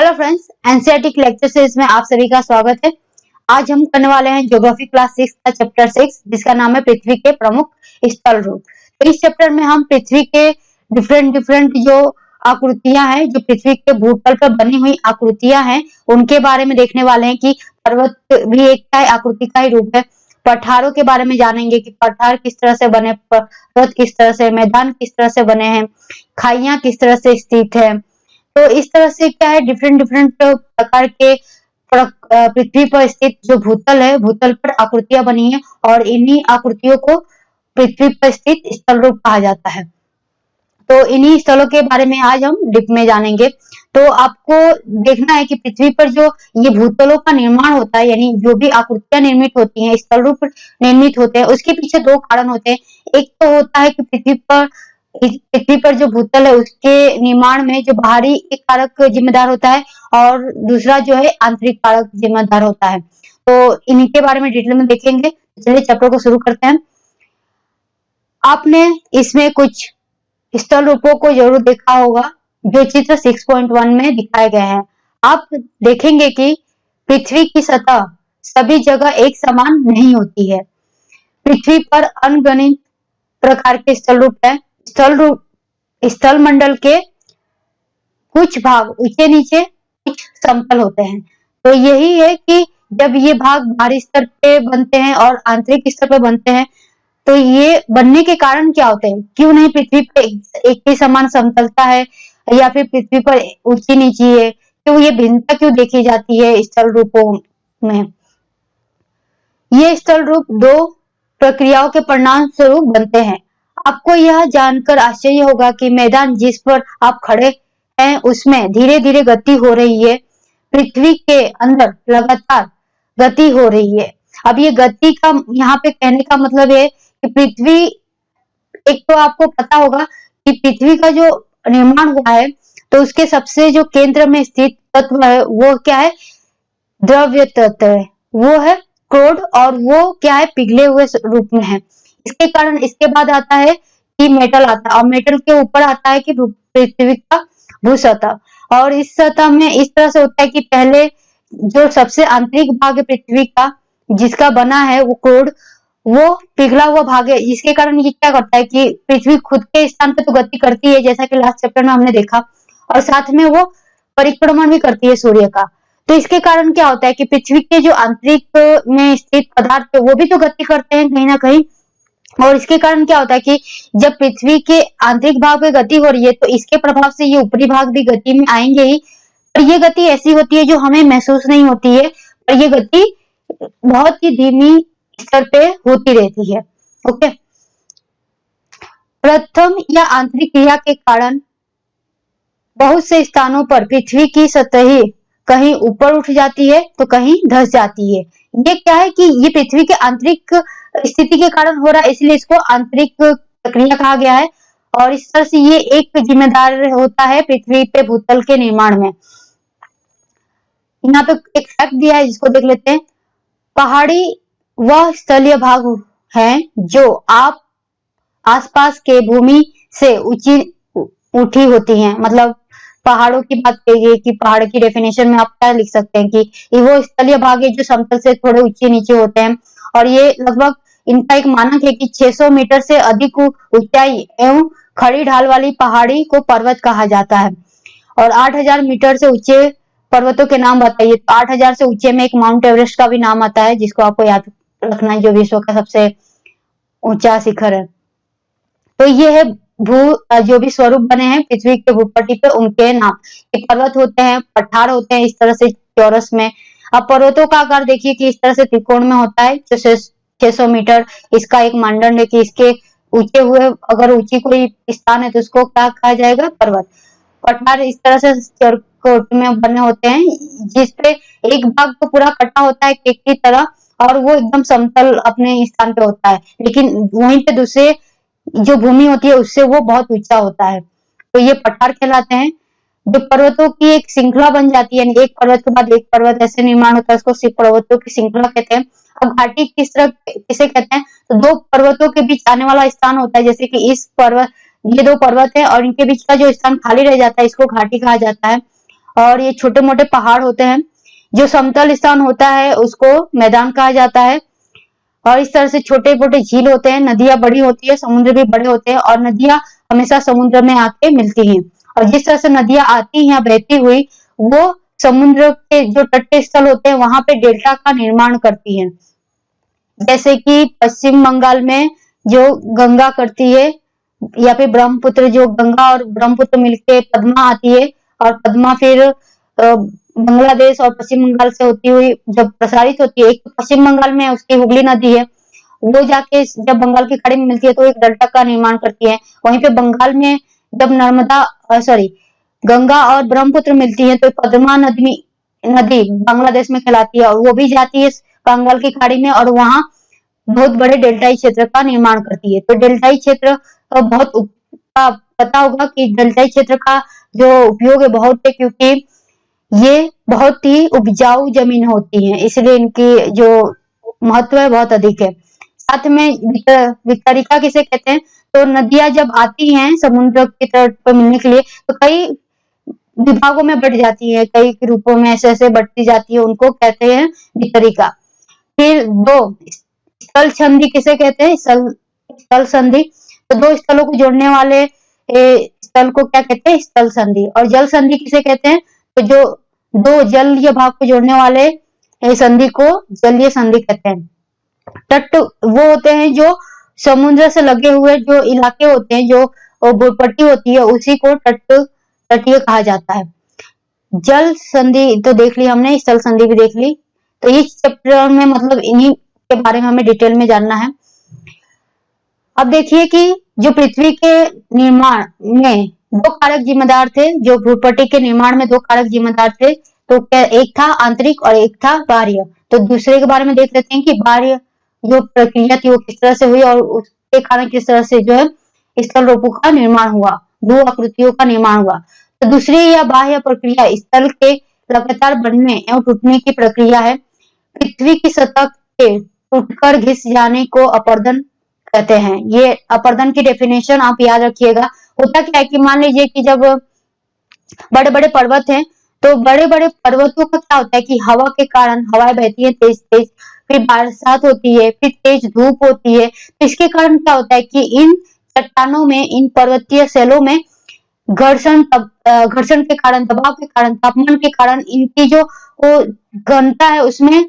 Hello friends, NCERT के lecture series में आप सभी का स्वागत है। आज हम करने वाले हैं ज्योग्राफी क्लास 6 का चैप्टर 6 जिसका नाम है पृथ्वी के प्रमुख स्थल रूप। तो इस चैप्टर में हम पृथ्वी के डिफरेंट जो आकृतियां हैं, जो पृथ्वी के भूतल पर बनी हुई आकृतियां हैं, उनके बारे में देखने वाले हैं कि पर्वत भी एक आकृति का ही रूप है। पठारों के बारे में जानेंगे कि पठार किस तरह से बने, पर्वत किस तरह से, मैदान किस तरह से बने हैं, खाइयां किस तरह से स्थित है। तो इस तरह से क्या है, डिफरेंट प्रकार के पृथ्वी पर स्थित जो भूतल है, भूतल पर आकृतियां बनी है और इन्हीं आकृतियों को पृथ्वी पर स्थित स्थल रूप कहा जाता है। तो इन्हीं स्थलों के बारे में आज हम डीप में जानेंगे। तो आपको देखना है कि पृथ्वी पर जो ये भूतलों का निर्माण होता है, यानी जो भी आकृतियां निर्मित होती हैं, स्थल रूप निर्मित होते हैं, उसके पीछे दो कारण होते हैं। एक तो होता है कि पृथ्वी पर जो भूतल है उसके निर्माण में जो बाहरी एक कारक जिम्मेदार होता है और दूसरा जो है आंतरिक कारक जिम्मेदार होता है। तो इनके बारे में डिटेल में देखेंगे। चलिए चैप्टर को शुरू करते हैं। आपने इसमें कुछ स्थल रूपों को जरूर देखा होगा जो चित्र 6.1 में दिखाए गए हैं। आप देखेंगे कि पृथ्वी की सतह सभी जगह एक समान नहीं होती है। पृथ्वी पर अनगिनत प्रकार के स्थल रूप है। स्थल मंडल के कुछ भाग ऊंचे नीचे, कुछ समतल होते हैं। तो यही है कि जब ये भाग बाहरी स्तर पे बनते हैं और आंतरिक स्तर पे बनते हैं, तो ये बनने के कारण क्या होते हैं? क्यों नहीं पृथ्वी पे एक ही समान समतलता है या फिर पृथ्वी पर ऊंची नीची है? क्यों ये भिन्नता क्यों देखी जाती है स्थल रूपों में? ये स्थल रूप दो प्रक्रियाओं के परिणाम स्वरूप बनते हैं। आपको यह जानकर आश्चर्य होगा कि मैदान जिस पर आप खड़े हैं उसमें धीरे धीरे गति हो रही है। पृथ्वी के अंदर लगातार गति हो रही है। अब ये गति का यहाँ पे कहने का मतलब है कि पृथ्वी, एक तो आपको पता होगा कि पृथ्वी का जो निर्माण हुआ है तो उसके सबसे जो केंद्र में स्थित तत्व है वो क्या है? द्रव्य तत्व है, वो है क्रोड, और वो क्या है? पिघले हुए रूप में है। इसके कारण इसके बाद आता है कि मेटल आता है और मेटल के ऊपर आता है कि पृथ्वी का भूसतह। और इस सतह में इस तरह से होता है कि पहले जो सबसे आंतरिक भाग है पृथ्वी का, जिसका बना है वो क्रोड, वो पिघला हुआ भाग है। इसके कारण ये क्या करता है कि पृथ्वी खुद के स्थान पे तो गति करती है, जैसा कि लास्ट चैप्टर में हमने देखा, और साथ में वो परिक्रमण भी करती है सूर्य का। तो इसके कारण क्या होता है कि पृथ्वी के जो आंतरिक में स्थित पदार्थ है वो भी तो गति करते हैं कहीं ना कहीं। और इसके कारण क्या होता है कि जब पृथ्वी के आंतरिक भाग में गति हो रही है तो इसके प्रभाव से ये ऊपरी भाग भी गति में आएंगे ही। और ये गति ऐसी होती है जो हमें महसूस नहीं होती है, और ये गति बहुत ही धीमी स्तर पे होती रहती है। ओके, प्रथम या आंतरिक क्रिया के कारण बहुत से स्थानों पर पृथ्वी की सतह कहीं ऊपर उठ जाती है तो कहीं धंस जाती है। ये क्या है कि ये पृथ्वी के आंतरिक स्थिति के कारण हो रहा है, इसलिए इसको आंतरिक प्रक्रिया कहा गया है। और इस तरह से ये एक जिम्मेदार होता है पृथ्वी पे भूतल के निर्माण में। यहाँ पे एक फैक्ट दिया है जिसको देख लेते हैं। पहाड़ी वह स्थलीय भाग है जो आप आसपास के भूमि से ऊंची उठी होती हैं। मतलब पहाड़ों की बात करिए कि पहाड़ की डेफिनेशन में आप क्या लिख सकते हैं कि वो स्थलीय भाग है जो समतल से थोड़े ऊंचे नीचे होते हैं। और ये लगभग इनका एक मानक है कि 600 मीटर से अधिक ऊंचाई एवं खड़ी ढाल वाली पहाड़ी को पर्वत कहा जाता है। और 8000 मीटर से ऊंचे पर्वतों के नाम बताइए। तो 8000 से ऊंचे में एक माउंट एवरेस्ट का भी नाम आता है, जिसको आपको याद रखना है, जो विश्व का सबसे ऊंचा शिखर है। तो ये है जो भी स्वरूप बने हैं पृथ्वी के भूपट्टी पे, उनके नाम। पर्वत होते हैं, पठार होते हैं इस तरह से चौरस में। अब पर्वतों का आकार देखिए कि इस तरह से त्रिकोण में होता है, जो 600 मीटर इसका एक मानदंड है कि इसके ऊंचे हुए अगर ऊंची कोई स्थान है तो उसको क्या कहा जाएगा? पर्वत। पठार इस तरह से चौकोर में बने होते हैं जिसपे एक भाग तो पूरा कटा होता है केक की तरह और वो एकदम समतल अपने स्थान पे होता है, लेकिन वहीं पे दूसरे जो भूमि होती है उससे वो बहुत ऊंचा होता है। तो ये पठार कहलाते हैं। जो पर्वतों की एक श्रृंखला बन जाती है, एक पर्वत के बाद एक पर्वत ऐसे निर्माण होता है, उसको पर्वतों की श्रृंखला कहते हैं। अब घाटी किसे कहते हैं? तो दो पर्वतों के बीच आने वाला स्थान होता है, जैसे कि ये दो पर्वत है और इनके बीच का जो स्थान खाली रह जाता है इसको घाटी कहा जाता है। और ये छोटे मोटे पहाड़ होते हैं। जो समतल स्थान होता है उसको मैदान कहा जाता है। और इस तरह से छोटे मोटे झील होते हैं, नदियां बड़ी होती है, समुद्र भी बड़े होते हैं और नदियां हमेशा समुद्र में आके मिलती हैं। और जिस तरह से नदियां आती हैं बहती हुई, वो समुद्र के जो तटीय स्थल होते हैं वहां पे डेल्टा का निर्माण करती हैं। जैसे कि पश्चिम बंगाल में जो गंगा करती है, या फिर ब्रह्मपुत्र, जो गंगा और ब्रह्मपुत्र मिलके पद्मा आती है और पद्मा फिर बांग्लादेश और पश्चिम बंगाल से होती हुई जब प्रसारित होती है, एक तो पश्चिम बंगाल में उसकी हुगली नदी है, वो जाके जब बंगाल की खाड़ी में मिलती है तो एक डेल्टा का निर्माण करती है। वहीं पे बंगाल में जब गंगा और ब्रह्मपुत्र मिलती है तो पद्मा नदी बांग्लादेश में कहलाती है और वो भी जाती है बंगाल की खाड़ी में और वहां बहुत बड़े डेल्टाई क्षेत्र का निर्माण करती है। तो डेल्टाई क्षेत्र बहुत पता होगा कि डेल्टाई क्षेत्र का जो उपयोग है बहुत है, क्योंकि ये बहुत ही उपजाऊ जमीन होती है, इसलिए इनकी जो महत्व है बहुत अधिक है। साथ में वितरिका किसे कहते हैं, तो नदियां जब आती हैं समुद्र के तट पर मिलने के लिए तो कई विभागों में बढ़ जाती है, कई रूपों में ऐसे ऐसे बढ़ती जाती है, उनको कहते हैं वितरिका। फिर दो स्थल संधि किसे कहते हैं, स्थल संधि, तो दो स्थलों को जोड़ने वाले स्थल को क्या कहते हैं, स्थल संधि। और जल संधि किसे कहते हैं, तो जो दो जलीय भाग को जोड़ने वाले संधि को जलीय संधि कहते हैं। तट वो होते हैं जो समुद्र से लगे हुए जो इलाके होते हैं, जो भूपट्टी होती है, उसी को तटीय कहा जाता है। जल संधि तो देख ली हमने, स्थल संधि भी देख ली। तो इस चैप्टर में मतलब इन्हीं के बारे में हमें डिटेल में जानना है। अब देखिए कि जो पृथ्वी के निर्माण में दो कारक जिम्मेदार थे, जो भूपट्टी के निर्माण में दो कारक जिम्मेदार थे, तो एक था आंतरिक और एक था बाह्य। तो दूसरे के बारे में देख लेते हैं कि बाह्य जो प्रक्रिया थी वो किस तरह से हुई और उसके कारण किस तरह से जो है स्थल रूपों का निर्माण हुआ, भू आकृतियों का निर्माण हुआ। तो दूसरी या बाह्य प्रक्रिया स्थल के लगातार बनने एवं टूटने की प्रक्रिया है। पृथ्वी की सतह के टूटकर घिस जाने को अपरदन कहते हैं। ये अपरदन की डेफिनेशन आप याद रखिएगा। होता क्या है कि मान लीजिए कि जब बड़े बड़े पर्वत हैं, तो बड़े बड़े पर्वतों का क्या होता है कि हवा के कारण हवाएं बहती है तेज तेज, फिर बरसात होती है, फिर तेज धूप होती है, तो इसके कारण क्या होता है कि इन चट्टानों में, इन पर्वतीय शैलों में घर्षण के कारण, दबाव के कारण, तापमान के कारण इनकी जो घनता है उसमें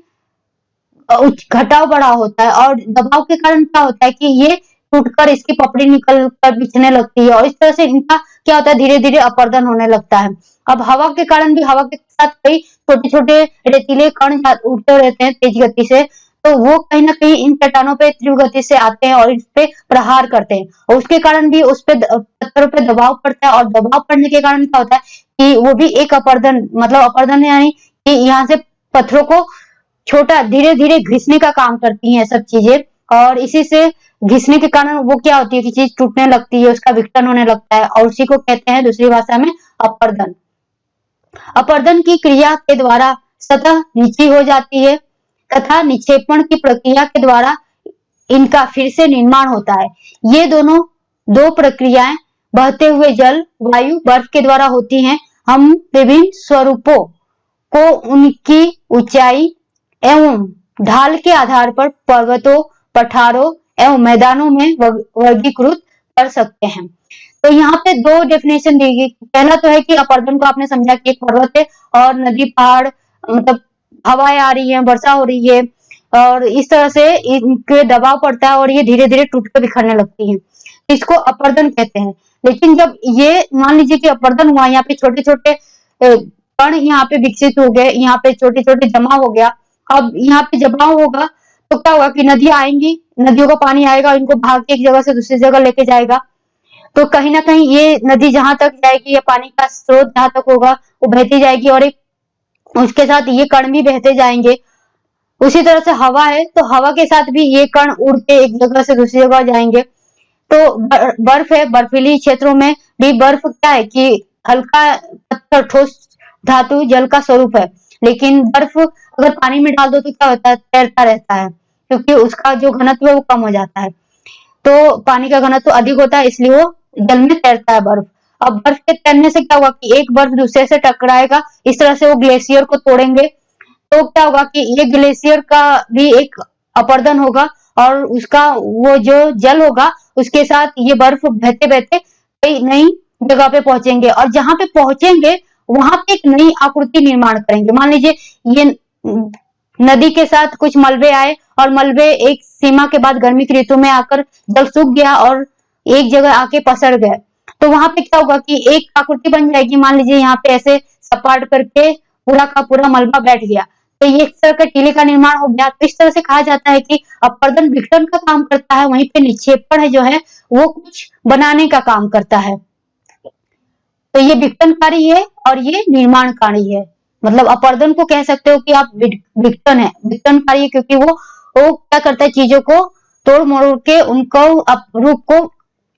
घटाव बढ़ाव होता है और दबाव के कारण क्या होता है कि ये टूटकर इसकी पपड़ी निकल कर बिछने लगती है और इस तरह से इनका क्या होता है धीरे धीरे अपरदन होने लगता है। अब हवा के कारण भी, हवा के साथ कई छोटे छोटे रेतीले कण उड़ते रहते हैं तेज गति से, तो वो कहीं ना कहीं इन चट्टानों पे तीव्र गति से आते हैं और इस पे प्रहार करते हैं और उसके कारण भी उस पे पत्थरों पे दबाव पड़ता है और दबाव पड़ने के कारण क्या होता है कि वो भी एक अपरदन, मतलब अपरदन यानी कि यहाँ से पत्थरों को छोटा धीरे धीरे घिसने का काम करती हैं सब चीजें, और इसी से घिसने के कारण वो क्या होती है कि चीज टूटने लगती है, उसका विघटन होने लगता है और उसी को कहते हैं दूसरी भाषा में अपरदन। अपरदन की क्रिया के द्वारा सतह नीची हो जाती है तथा निक्षेपण की प्रक्रिया के द्वारा इनका फिर से निर्माण होता है। ये दोनों दो प्रक्रियाएं बहते हुए जल, वायु, बर्फ के द्वारा होती हैं। हम विभिन्न स्वरूपों को उनकी ऊंचाई एवं ढाल के आधार पर पर्वतों, पठारों एवं मैदानों में वर्गीकृत कर सकते हैं। तो यहाँ पे दो डेफिनेशन दी गई। पहला तो है कि अपरदन को आपने समझा कि एक पर्वत है और नदी, पहाड़, मतलब हवाएं आ रही है, वर्षा हो रही है और इस तरह से इनके दबाव पड़ता है और ये धीरे धीरे टूट कर बिखरने लगती है, इसको अपरदन कहते हैं। लेकिन जब ये मान लीजिए कि अपरदन हुआ, यहाँ पे छोटे छोटे कण यहाँ पे विकसित हो गए, यहाँ पे छोटे छोटे जमा हो गया। अब यहाँ पे जमाव होगा तो क्या होगा कि नदियां आएंगी, नदियों का पानी आएगा, इनको भाग के एक जगह से दूसरी जगह लेके जाएगा। तो कहीं ना कहीं ये नदी जहां तक जाएगी या पानी का स्रोत जहां तक होगा वो बहती जाएगी और एक उसके साथ ये कण भी बहते जाएंगे। उसी तरह से हवा है तो हवा के साथ भी ये कण उड़ के एक जगह से दूसरी जगह जाएंगे। तो बर्फ है, बर्फीली क्षेत्रों में भी बर्फ क्या है कि हल्का पत्थर, ठोस धातु, जल का स्वरूप है, लेकिन बर्फ अगर पानी में डाल दो तो क्या होता है, तैरता रहता है, क्योंकि उसका जो घनत्व है वो कम हो जाता है। तो पानी का घनत्व अधिक होता है इसलिए वो जल में तैरता है बर्फ। अब बर्फ के तैरने से क्या होगा कि एक बर्फ दूसरे से टकराएगा, इस तरह से वो ग्लेशियर को तोड़ेंगे। तो क्या होगा कि ये ग्लेशियर का भी एक अपरदन होगा और उसका वो जो जल होगा उसके साथ ये बर्फ बहते बहते कई नई जगह पे पहुंचेंगे और जहां पे पहुंचेंगे वहां पे एक नई आकृति निर्माण करेंगे। मान लीजिए ये नदी के साथ कुछ मलबे आए और मलबे एक सीमा के बाद गर्मी की ऋतु में आकर जल सूख गया और एक जगह आके पसर गए, तो वहां पे क्या होगा कि एक आकृति बन जाएगी। मान लीजिए यहाँ पे ऐसे सपाट करके पूरा का पूरा मलबा बैठ गया, तो ये एक तरह का टीले का निर्माण हो गया। तो इस तरह से कहा जाता है कि अपरदन विघटन का काम करता है, वहीं पे निक्षेपण है जो है वो कुछ बनाने का काम करता है। तो ये विघटनकारी है और ये निर्माणकारी है। मतलब अपरदन को कह सकते हो कि आप विघटन है, विघटनकारी है क्योंकि वो क्या करता है, चीजों को तोड़ मरोड़ के उनको रूप को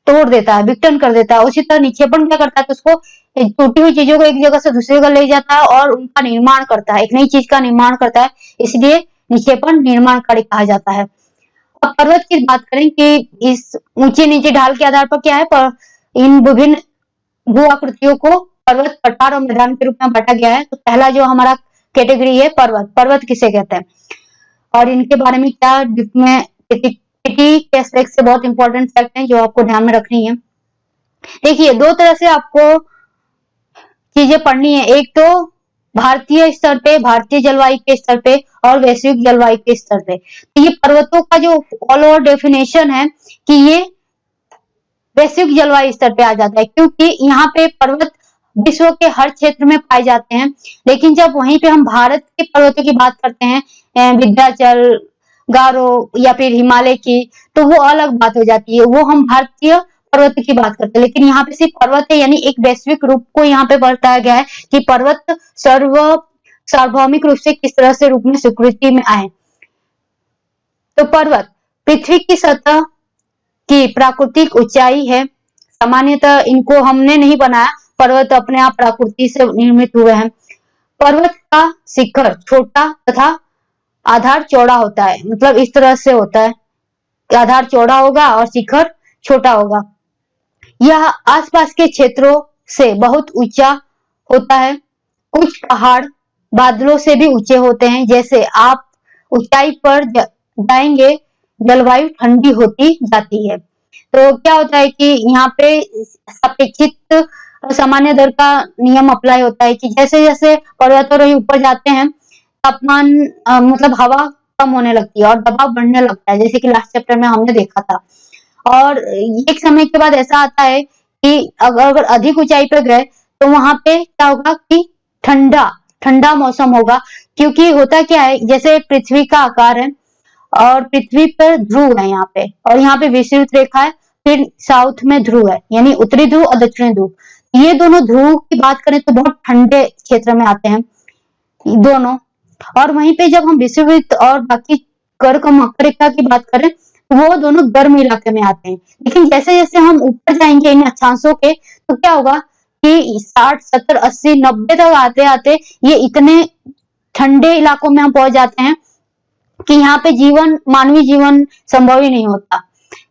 तोड़ देता है, विघटन कर देता है। उसी तरह निक्षेपण क्या करता है, तो उसको टूटी हुई चीजों को एक जगह से दूसरी जगह ले जाता है और उनका निर्माण करता है, एक नई चीज का निर्माण करता है, इसलिए निक्षेपण निर्माणकारी कहा जाता है। अब पर्वत की बात करें कि इस ऊंचे नीचे ढाल के आधार पर क्या है, पर इन विभिन्न भू आकृतियों को पर्वत, पठार और मैदान के रूप में बांटा गया है। तो पहला जो हमारा कैटेगरी है पर्वत, पर्वत किसे कहते हैं और इनके बारे में क्या के एस्पेक्ट से बहुत इंपॉर्टेंट फैक्ट हैं जो आपको ध्यान में रखनी है। देखिए दो तरह से आपको चीजें पढ़नी है, एक तो भारतीय स्तर पे, भारतीय जलवायु के स्तर पे और वैश्विक जलवायु के स्तर पे। तो ये पर्वतों का जो ऑल ओवर डेफिनेशन है कि ये वैश्विक जलवायु स्तर पे आ जाता है, क्योंकि यहाँ पे पर्वत विश्व के हर क्षेत्र में पाए जाते हैं। लेकिन जब वहीं पे हम भारत के पर्वतों की बात करते हैं, विंध्याचल, गारो या फिर हिमालय की, तो वो अलग बात हो जाती है, वो हम भारतीय पर्वत की बात करते हैं। लेकिन यहाँ पे सिर्फ पर्वत है, यानी एक वैश्विक रूप को यहाँ पे बताया गया है कि पर्वत सार्वभौमिक रूप से किस तरह से रूप में स्वीकृति में आए। तो पर्वत पृथ्वी की सतह की प्राकृतिक ऊंचाई है। सामान्यतः इनको हमने नहीं बनाया, पर्वत अपने आप प्रकृति से निर्मित हुए हैं। पर्वत का शिखर छोटा तथा आधार चौड़ा होता है, मतलब इस तरह से होता है, आधार चौड़ा होगा और शिखर छोटा होगा। यह आसपास के क्षेत्रों से बहुत ऊंचा होता है। कुछ पहाड़ बादलों से भी ऊंचे होते हैं। जैसे आप ऊंचाई पर जाएंगे जलवायु ठंडी होती जाती है। तो क्या होता है कि यहाँ पे सापेक्षिक सामान्य दर का नियम अप्लाई होता है कि जैसे जैसे पर्वतारोही ऊपर जाते हैं तापमान मतलब हवा कम होने लगती है और दबाव बढ़ने लगता है, जैसे कि लास्ट चैप्टर में हमने देखा था। और एक समय के बाद ऐसा आता है कि अगर अधिक ऊंचाई पर गए तो वहां पे क्या होगा कि ठंडा ठंडा मौसम होगा, क्योंकि होता क्या है, जैसे पृथ्वी का आकार है और पृथ्वी पर ध्रुव है यहाँ पे, और यहाँ पे विषुवत रेखा है, फिर साउथ में ध्रुव है, यानी उत्तरी ध्रुव और दक्षिणी ध्रुव। ये दोनों ध्रुव की बात करें तो बहुत ठंडे क्षेत्र में आते हैं दोनों। और वहीं पे जब हम विषुवत और बाकी कर्क मकर रेखा की बात करें तो वो दोनों गर्म इलाके में आते हैं। लेकिन जैसे जैसे हम ऊपर जाएंगे इन अक्षांशों के, तो क्या होगा कि 60, 70, 80, 90 तक आते आते ये इतने ठंडे इलाकों में हम पहुंच जाते हैं कि यहाँ पे जीवन, मानवीय जीवन संभव ही नहीं होता।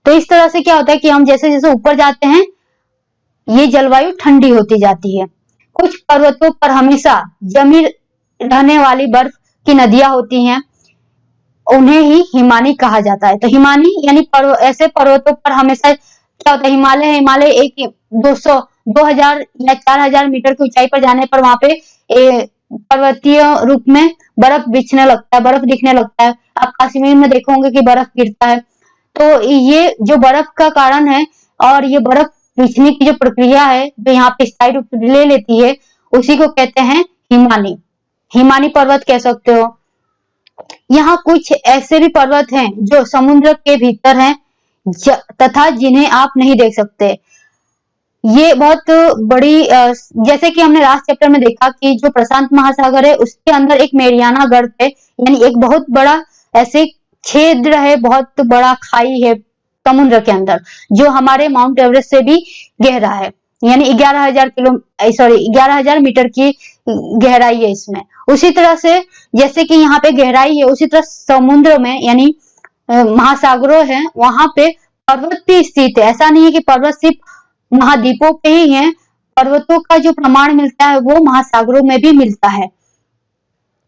तो इस तरह से क्या होता है कि हम जैसे जैसे ऊपर जाते हैं ये जलवायु ठंडी होती जाती है। कुछ पर्वतों पर हमेशा जमी रहने वाली बर्फ की नदियां होती हैं, उन्हें ही हिमानी कहा जाता है। तो हिमानी यानी ऐसे पर्वतों पर हमेशा क्या होता है, हिमालय एक 200, 2000 या 4000 मीटर की ऊंचाई पर जाने पर वहां पे पर्वतीय रूप में बर्फ बिछने लगता है, बर्फ दिखने लगता है। आप कश्मीर में देखोगे कि बर्फ गिरता है। तो ये जो बर्फ का कारण है और ये बर्फ बिछने की जो प्रक्रिया है जो यहाँ पे स्थायी रूप ले लेती है, उसी को कहते हैं हिमानी, हिमानी पर्वत कह सकते हो। यहाँ कुछ ऐसे भी पर्वत हैं जो समुद्र के भीतर हैं तथा जिन्हें आप नहीं देख सकते। ये बहुत बड़ी जैसे कि हमने लास्ट चैप्टर में देखा कि जो प्रशांत महासागर है उसके अंदर एक मेरियाना गर्त है, यानी एक बहुत बड़ा ऐसे क्षेत्र है, बहुत बड़ा खाई है समुद्र के अंदर, जो हमारे माउंट एवरेस्ट से भी गहरा है, यानी 11,000 मीटर की गहराई है इसमें। उसी तरह से जैसे कि यहाँ पे गहराई है, उसी तरह समुद्र में यानी महासागरों है, वहां पे पर्वत भी स्थित है। ऐसा नहीं है कि पर्वत सिर्फ महाद्वीपों पे ही है, पर्वतों का जो प्रमाण मिलता है वो महासागरों में भी मिलता है।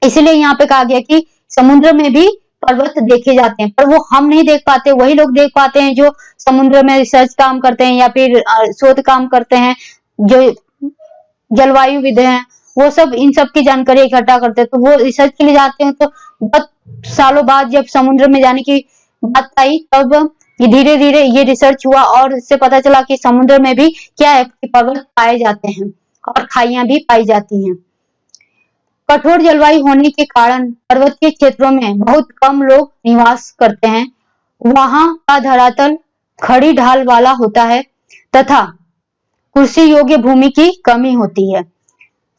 इसलिए यहाँ पे कहा गया कि समुद्र में भी पर्वत देखे जाते हैं, पर वो हम नहीं देख पाते, वही लोग देख पाते हैं जो समुद्र में रिसर्च काम करते हैं या फिर शोध काम करते हैं, जो जलवायुविद हैं, वो सब इन सब की जानकारी इकट्ठा करते हैं। तो वो रिसर्च के लिए जाते हैं, तो बहुत सालों बाद जब समुद्र में जाने की बात आई तब धीरे धीरे ये रिसर्च हुआ और इससे पता चला कि समुद्र में भी क्या है कि पर्वत पाए जाते हैं और खाइयां भी पाई जाती हैं। कठोर जलवायु होने के कारण पर्वतीय क्षेत्रों में बहुत कम लोग निवास करते हैं। वहां का धरातल खड़ी ढाल वाला होता है तथा कृषि योग्य भूमि की कमी होती है।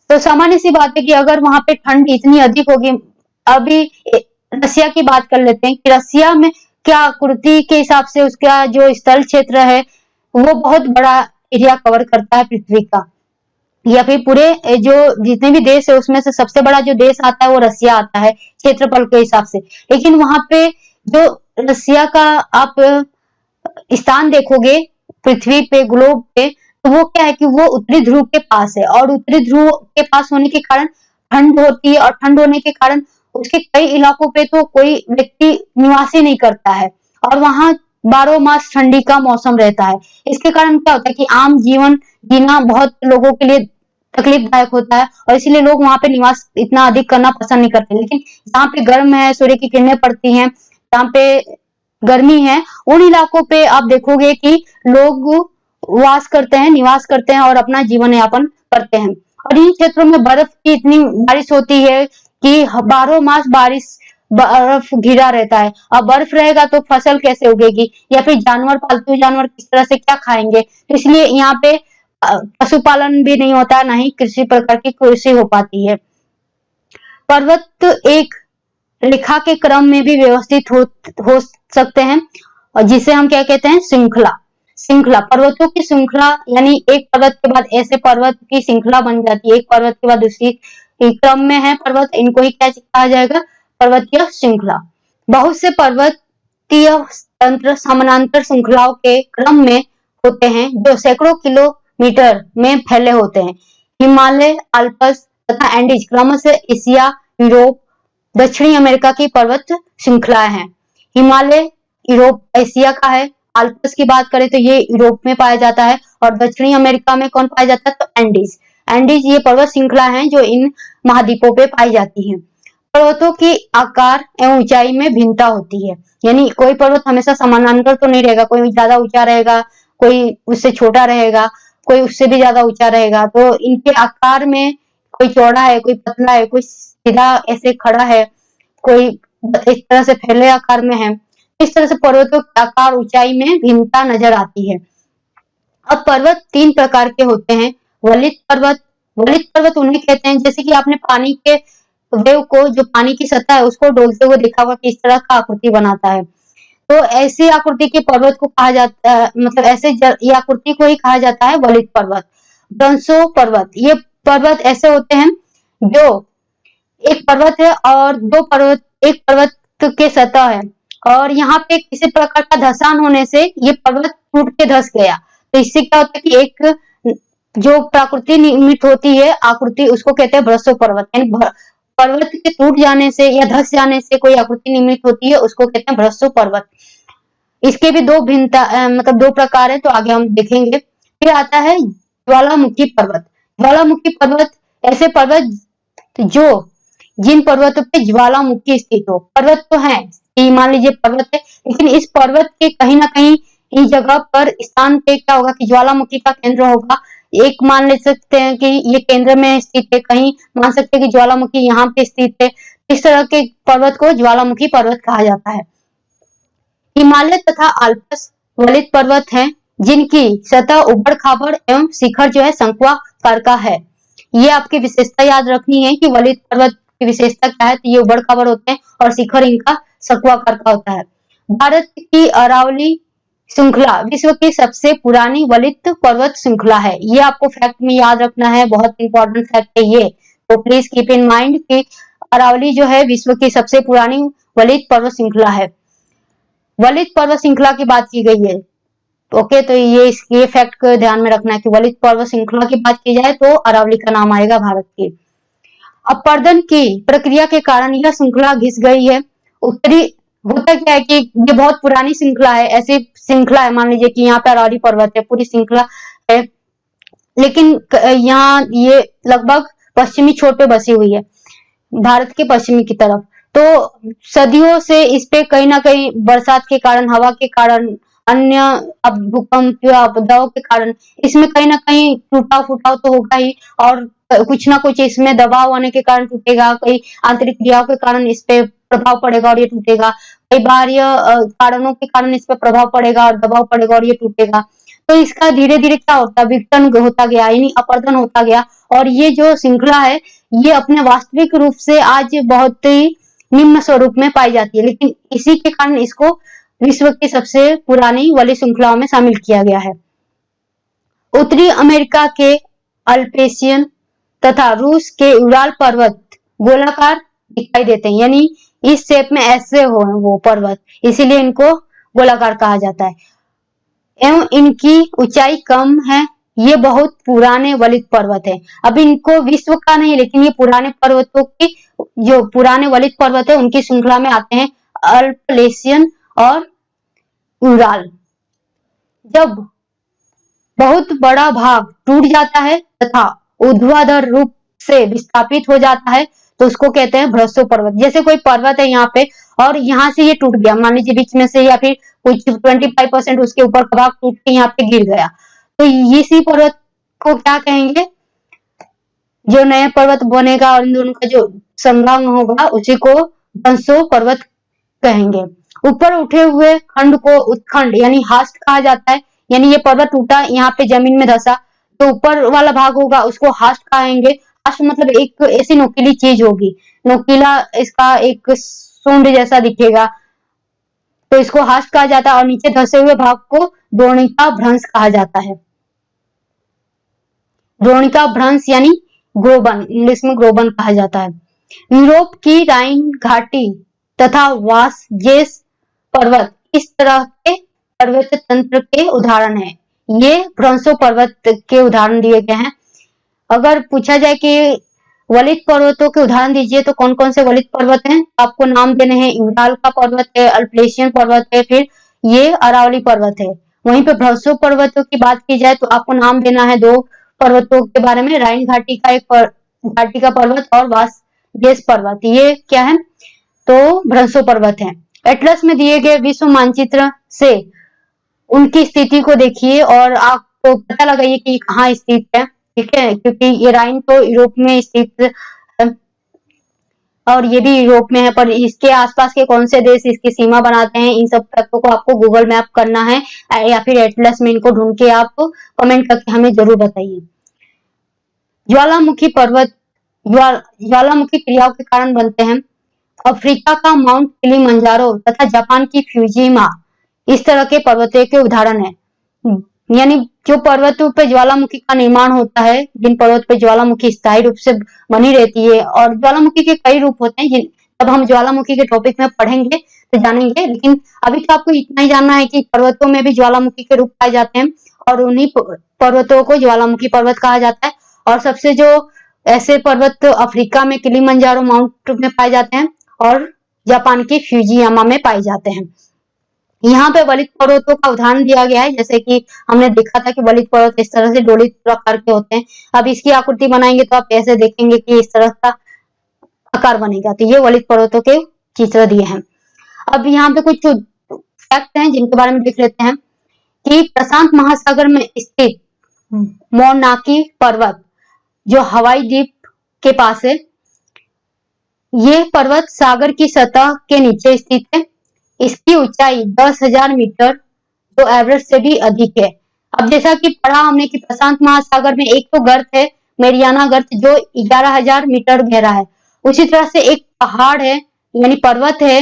तो सामान्य सी बात है कि अगर वहां पे ठंड इतनी अधिक होगी, अभी रसिया की बात कर लेते हैं कि रसिया में क्या आकृति के हिसाब से उसका जो स्थल क्षेत्र है वो बहुत बड़ा एरिया कवर करता है पृथ्वी का, या फिर पूरे जो जितने भी देश है उसमें से सबसे बड़ा जो देश आता है वो रसिया आता है क्षेत्रफल के हिसाब से। लेकिन वहां पे जो रसिया का आप स्थान देखोगे पृथ्वी पे, ग्लोब पे, तो वो क्या है कि वो उत्तरी ध्रुव के पास है और उत्तरी ध्रुव के पास होने के कारण ठंड होती है और ठंड होने के कारण उसके कई इलाकों पे तो कोई व्यक्ति निवास ही नहीं करता है और वहां 12 मास ठंडी का मौसम रहता है। इसके कारण क्या होता है कि आम जीवन जीना बहुत लोगों के लिए तकलीफदायक होता है और इसीलिए लोग वहां पे निवास इतना अधिक करना पसंद नहीं करते। लेकिन जहाँ पे गर्म है, सूर्य की किरणें पड़ती हैं, जहाँ पे गर्मी है, उन इलाकों पे आप देखोगे कि लोग वास करते हैं, निवास करते हैं और अपना जीवन यापन करते हैं। और इन क्षेत्रों में बर्फ की इतनी बारिश होती है कि 12 मास बारिश बर्फ घिरा रहता है। अब बर्फ रहेगा तो फसल कैसे उगेगी या फिर जानवर, पालतू जानवर किस तरह से क्या खाएंगे। तो इसलिए यहाँ पे पशुपालन भी नहीं होता, ना ही कृषि प्रकार की कृषि हो पाती है। पर्वत एक रेखा के क्रम में भी व्यवस्थित हो सकते हैं और जिसे हम क्या कहते हैं, श्रृंखला। श्रृंखला, पर्वतों की श्रृंखला, यानी एक पर्वत के बाद ऐसे पर्वत की श्रृंखला बन जाती है, एक पर्वत के बाद दूसरी क्रम में है पर्वत, इनको ही क्या कहा जाएगा, पर्वतीय श्रृंखला। बहुत से पर्वतीय तंत्र समानांतर श्रृंखलाओं के क्रम में होते हैं जो सैकड़ों किलोमीटर में फैले होते हैं। हिमालय, अल्प्स तथा एंडीज क्रमशः एशिया, यूरोप, दक्षिणी अमेरिका की पर्वत श्रृंखलाएं हैं। हिमालय यूरोप, एशिया का है। अल्प्स की बात करें तो ये यूरोप में पाया जाता है और दक्षिणी अमेरिका में कौन पाया जाता है, तो एंडीज। एंडीज ये पर्वत श्रृंखला है जो इन महाद्वीपों पे पाई जाती है। पर्वतों की आकार एवं ऊंचाई में भिन्नता होती है, यानी कोई पर्वत हमेशा समानांतर तो नहीं रहेगा, कोई ज्यादा ऊंचा रहेगा, कोई उससे छोटा रहेगा, कोई उससे भी ज्यादा ऊंचा रहेगा। तो इनके आकार में कोई चौड़ा है, कोई पतला है, कोई सीधा ऐसे खड़ा है, कोई इस तरह से फैले आकार में है। इस तरह से पर्वतों के आकार ऊंचाई में भिन्नता नजर आती है। अब पर्वत 3 प्रकार के होते हैं। वलित पर्वत, वलित पर्वत उन्हें कहते हैं जैसे कि आपने पानी के वेव को, जो पानी की सतह है उसको डोलते हुए देखा होगा कि इस तरह का आकृति बनाता है। तो ऐसी आकृति के पर्वत को कहा जाता है, मतलब ऐसे ये आकृति को ही कहा जाता है वलित पर्वत। ब्रंसो पर्वत, ये पर्वत ऐसे होते हैं जो एक पर्वत है और दो पर्वत, एक पर्वत के सतह है और यहाँ पे किसी प्रकार का धसान होने से ये पर्वत टूट के धस गया। तो इससे क्या होता है कि एक जो प्रकृति निर्मित होती है आकृति, उसको कहते हैं ब्रसो पर्वत, यानी पर्वत के टूट जाने से या धस जाने से कोई आकृति निर्मित होती है, उसको कहते हैं ब्रसो पर्वत। इसके भी दो भिन्नता मतलब 2 प्रकार है, तो आगे हम देखेंगे। फिर आता है ज्वालामुखी पर्वत। ज्वालामुखी पर्वत ऐसे पर्वत जो जिन पर्वतों पे ज्वालामुखी स्थित हो। पर्वत तो है, मान लीजिए पर्वत है, लेकिन इस पर्वत के कहीं ना कहीं इस जगह पर स्थान पे क्या होगा कि ज्वालामुखी का केंद्र होगा। एक मान ले सकते हैं कि ये केंद्र में स्थित है, कहीं मान सकते हैं कि ज्वालामुखी यहाँ पे स्थित है। इस तरह के पर्वत को ज्वालामुखी पर्वत कहा जाता है। हिमालय तथा अल्प्स वलित पर्वत हैं जिनकी सतह उबड़ खाबड़ एवं शिखर जो है शंक्वाकार का है। ये आपकी विशेषता याद रखनी है कि वलित पर्वत की विशेषता क्या है, तो ये उबड़ खाबड़ होते हैं और शिखर इनका शंक्वाकार का होता है। भारत की अरावली श्रृंखला विश्व की सबसे पुरानी वलित पर्वत श्रृंखला है। ये आपको फैक्ट में याद रखना है, बहुत इंपॉर्टेंट फैक्ट है ये, तो प्लीज कीप इन माइंड कि अरावली जो है विश्व की सबसे पुरानी वलित पर्वत श्रृंखला है। वलित पर्वत श्रृंखला की बात की गई है। ओके, तो ये फैक्ट को ध्यान में रखना है कि वलित पर्वत श्रृंखला की बात की जाए तो अरावली का नाम आएगा भारत की। अपरदन की प्रक्रिया के कारण यह श्रृंखला घिस गई है। उत्तरी होता क्या है कि ये बहुत पुरानी श्रृंखला है, ऐसी श्रृंखला है, मान लीजिए कि यहाँ पे अरावली पर्वत है, पूरी श्रृंखला है, लेकिन यहाँ ये लगभग पश्चिमी छोर पे बसी हुई है, भारत के पश्चिमी की तरफ। तो सदियों से इस पे कहीं ना कहीं बरसात के कारण, हवा के कारण, अन्य भूकंप या आपदाओं के कारण इसमें कहीं ना कहीं टूटा फूटाव तो होगा ही, और कुछ ना कुछ इसमें दबाव आने के कारण टूटेगा, कई आंतरिक क्रियाओं के कारण इस पे प्रभाव पड़ेगा और ये टूटेगा, कई बाहरी कारणों के कारण इस पे प्रभाव पड़ेगा और दबाव पड़ेगा और ये टूटेगा। तो इसका धीरे धीरे क्या होता है, विघटन होता गया, यानी अपरदन होता गया, और ये जो श्रृंखला है ये अपने वास्तविक रूप से आज बहुत ही निम्न स्वरूप में पाई जाती है, लेकिन इसी के कारण इसको विश्व की सबसे पुरानी वलित श्रृंखलाओं में शामिल किया गया है। उत्तरी अमेरिका के अल्पेशियन तथा रूस के उराल पर्वत गोलाकार दिखाई देते हैं, यानी इस शेप में ऐसे हो वो पर्वत, इसीलिए इनको गोलाकार कहा जाता है, एवं इनकी ऊंचाई कम है। ये बहुत पुराने वलित पर्वत है। अब इनको विश्व का नहीं, लेकिन ये पुराने पर्वतों की, जो पुराने वलित पर्वत है उनकी श्रृंखला में आते हैं, अल्पेशियन और उराल। जब बहुत बड़ा भाग टूट जाता है तथा ऊर्ध्वाधर रूप से विस्थापित हो जाता है तो उसको कहते हैं भ्रसो पर्वत। जैसे कोई पर्वत है यहाँ पे और यहाँ से ये टूट गया, मान लीजिए बीच में से, या फिर कुछ 25% उसके ऊपर का भाग टूट के यहाँ पे गिर गया, तो इसी पर्वत को क्या कहेंगे, जो नया पर्वत बनेगा और इन दोनों का जो संगम होगा उसी को भ्रसो पर्वत कहेंगे। ऊपर उठे हुए खंड को उत्खंड यानी हास्ट कहा जाता है, यानी ये पर्वत टूटा, यहाँ पे जमीन में धसा, तो ऊपर वाला भाग होगा उसको हास्ट कहेंगे। हास्ट मतलब एक ऐसी नोकीली चीज होगी, नोकीला, इसका एक सूंड जैसा दिखेगा, तो इसको हास्ट कहा जाता है, और नीचे धसे हुए भाग को द्रोणिका भ्रंश कहा जाता है। द्रोणिका भ्रंश यानी ग्रोबन, इंग्लिश में ग्रोबन कहा जाता है। यूरोप की राइन घाटी तथा वासजेस पर्वत इस तरह के पर्वत तंत्र के उदाहरण है। ये भ्रंशो पर्वत के उदाहरण दिए गए हैं। अगर पूछा जाए कि वलित पर्वतों के उदाहरण दीजिए तो कौन कौन से वलित पर्वत हैं, आपको नाम देने हैं। उराल का पर्वत है, अल्पेशियन पर्वत है, फिर ये अरावली पर्वत है। वहीं पे भ्रंशो पर्वतों की बात की जाए तो आपको नाम देना है दो पर्वतों के बारे में, राइन घाटी का घाटी का पर्वत और वासजेस पर्वत। ये क्या है, तो भ्रंशो पर्वत है। एटलस में दिए गए विश्व मानचित्र से उनकी स्थिति को देखिए और आपको पता लगाइए कि कहाँ स्थित है, ठीक है, क्योंकि ये राइन तो यूरोप में स्थित है और ये भी यूरोप में है, पर इसके आसपास के कौन से देश इसकी सीमा बनाते हैं, इन सब तथ्यों को आपको गूगल मैप करना है या फिर एटलस में इनको ढूंढ के आप कमेंट करके हमें जरूर बताइए। ज्वालामुखी पर्वत ज्वालामुखी क्रियाओं के कारण बनते हैं। अफ्रीका का माउंट किलिमंजारो तथा जापान की फ्यूजिमा इस तरह के पर्वतों के उदाहरण है। यानी जो पर्वतों पे ज्वालामुखी का निर्माण होता है, जिन पर्वत पे ज्वालामुखी स्थायी रूप से बनी रहती है, और ज्वालामुखी के कई रूप होते हैं, अब हम ज्वालामुखी के टॉपिक में पढ़ेंगे तो जानेंगे, लेकिन अभी तो आपको इतना ही जानना है कि पर्वतों में भी ज्वालामुखी के रूप पाए जाते हैं और उन्हीं पर्वतों को ज्वालामुखी पर्वत कहा जाता है। और सबसे जो ऐसे पर्वत अफ्रीका में किलिमंजारो माउंट में पाए जाते हैं और जापान की फ्यूजियामा में पाए जाते हैं। यहाँ पे वलित पर्वतों का उदाहरण दिया गया है, जैसे कि हमने देखा था कि वलित पर्वत इस तरह से डोली प्रकार के होते हैं। अब इसकी आकृति बनाएंगे तो आप ऐसे देखेंगे कि इस तरह का आकार बनेगा। तो ये वलित पर्वतों के चित्र दिए हैं। अब यहाँ पे कुछ फैक्ट हैं जिनके बारे में देख लेते हैं कि प्रशांत महासागर में स्थित मोनाकी पर्वत जो हवाई द्वीप के पास है, ये पर्वत सागर की सतह के नीचे स्थित है। इसकी ऊंचाई 10,000 मीटर जो एवरेज से भी अधिक है। अब जैसा कि पढ़ा हमने कि प्रशांत महासागर में एक तो गर्त है, मेरियाना गर्त, जो 11,000 मीटर गहरा है। उसी तरह से एक पहाड़ है यानी पर्वत है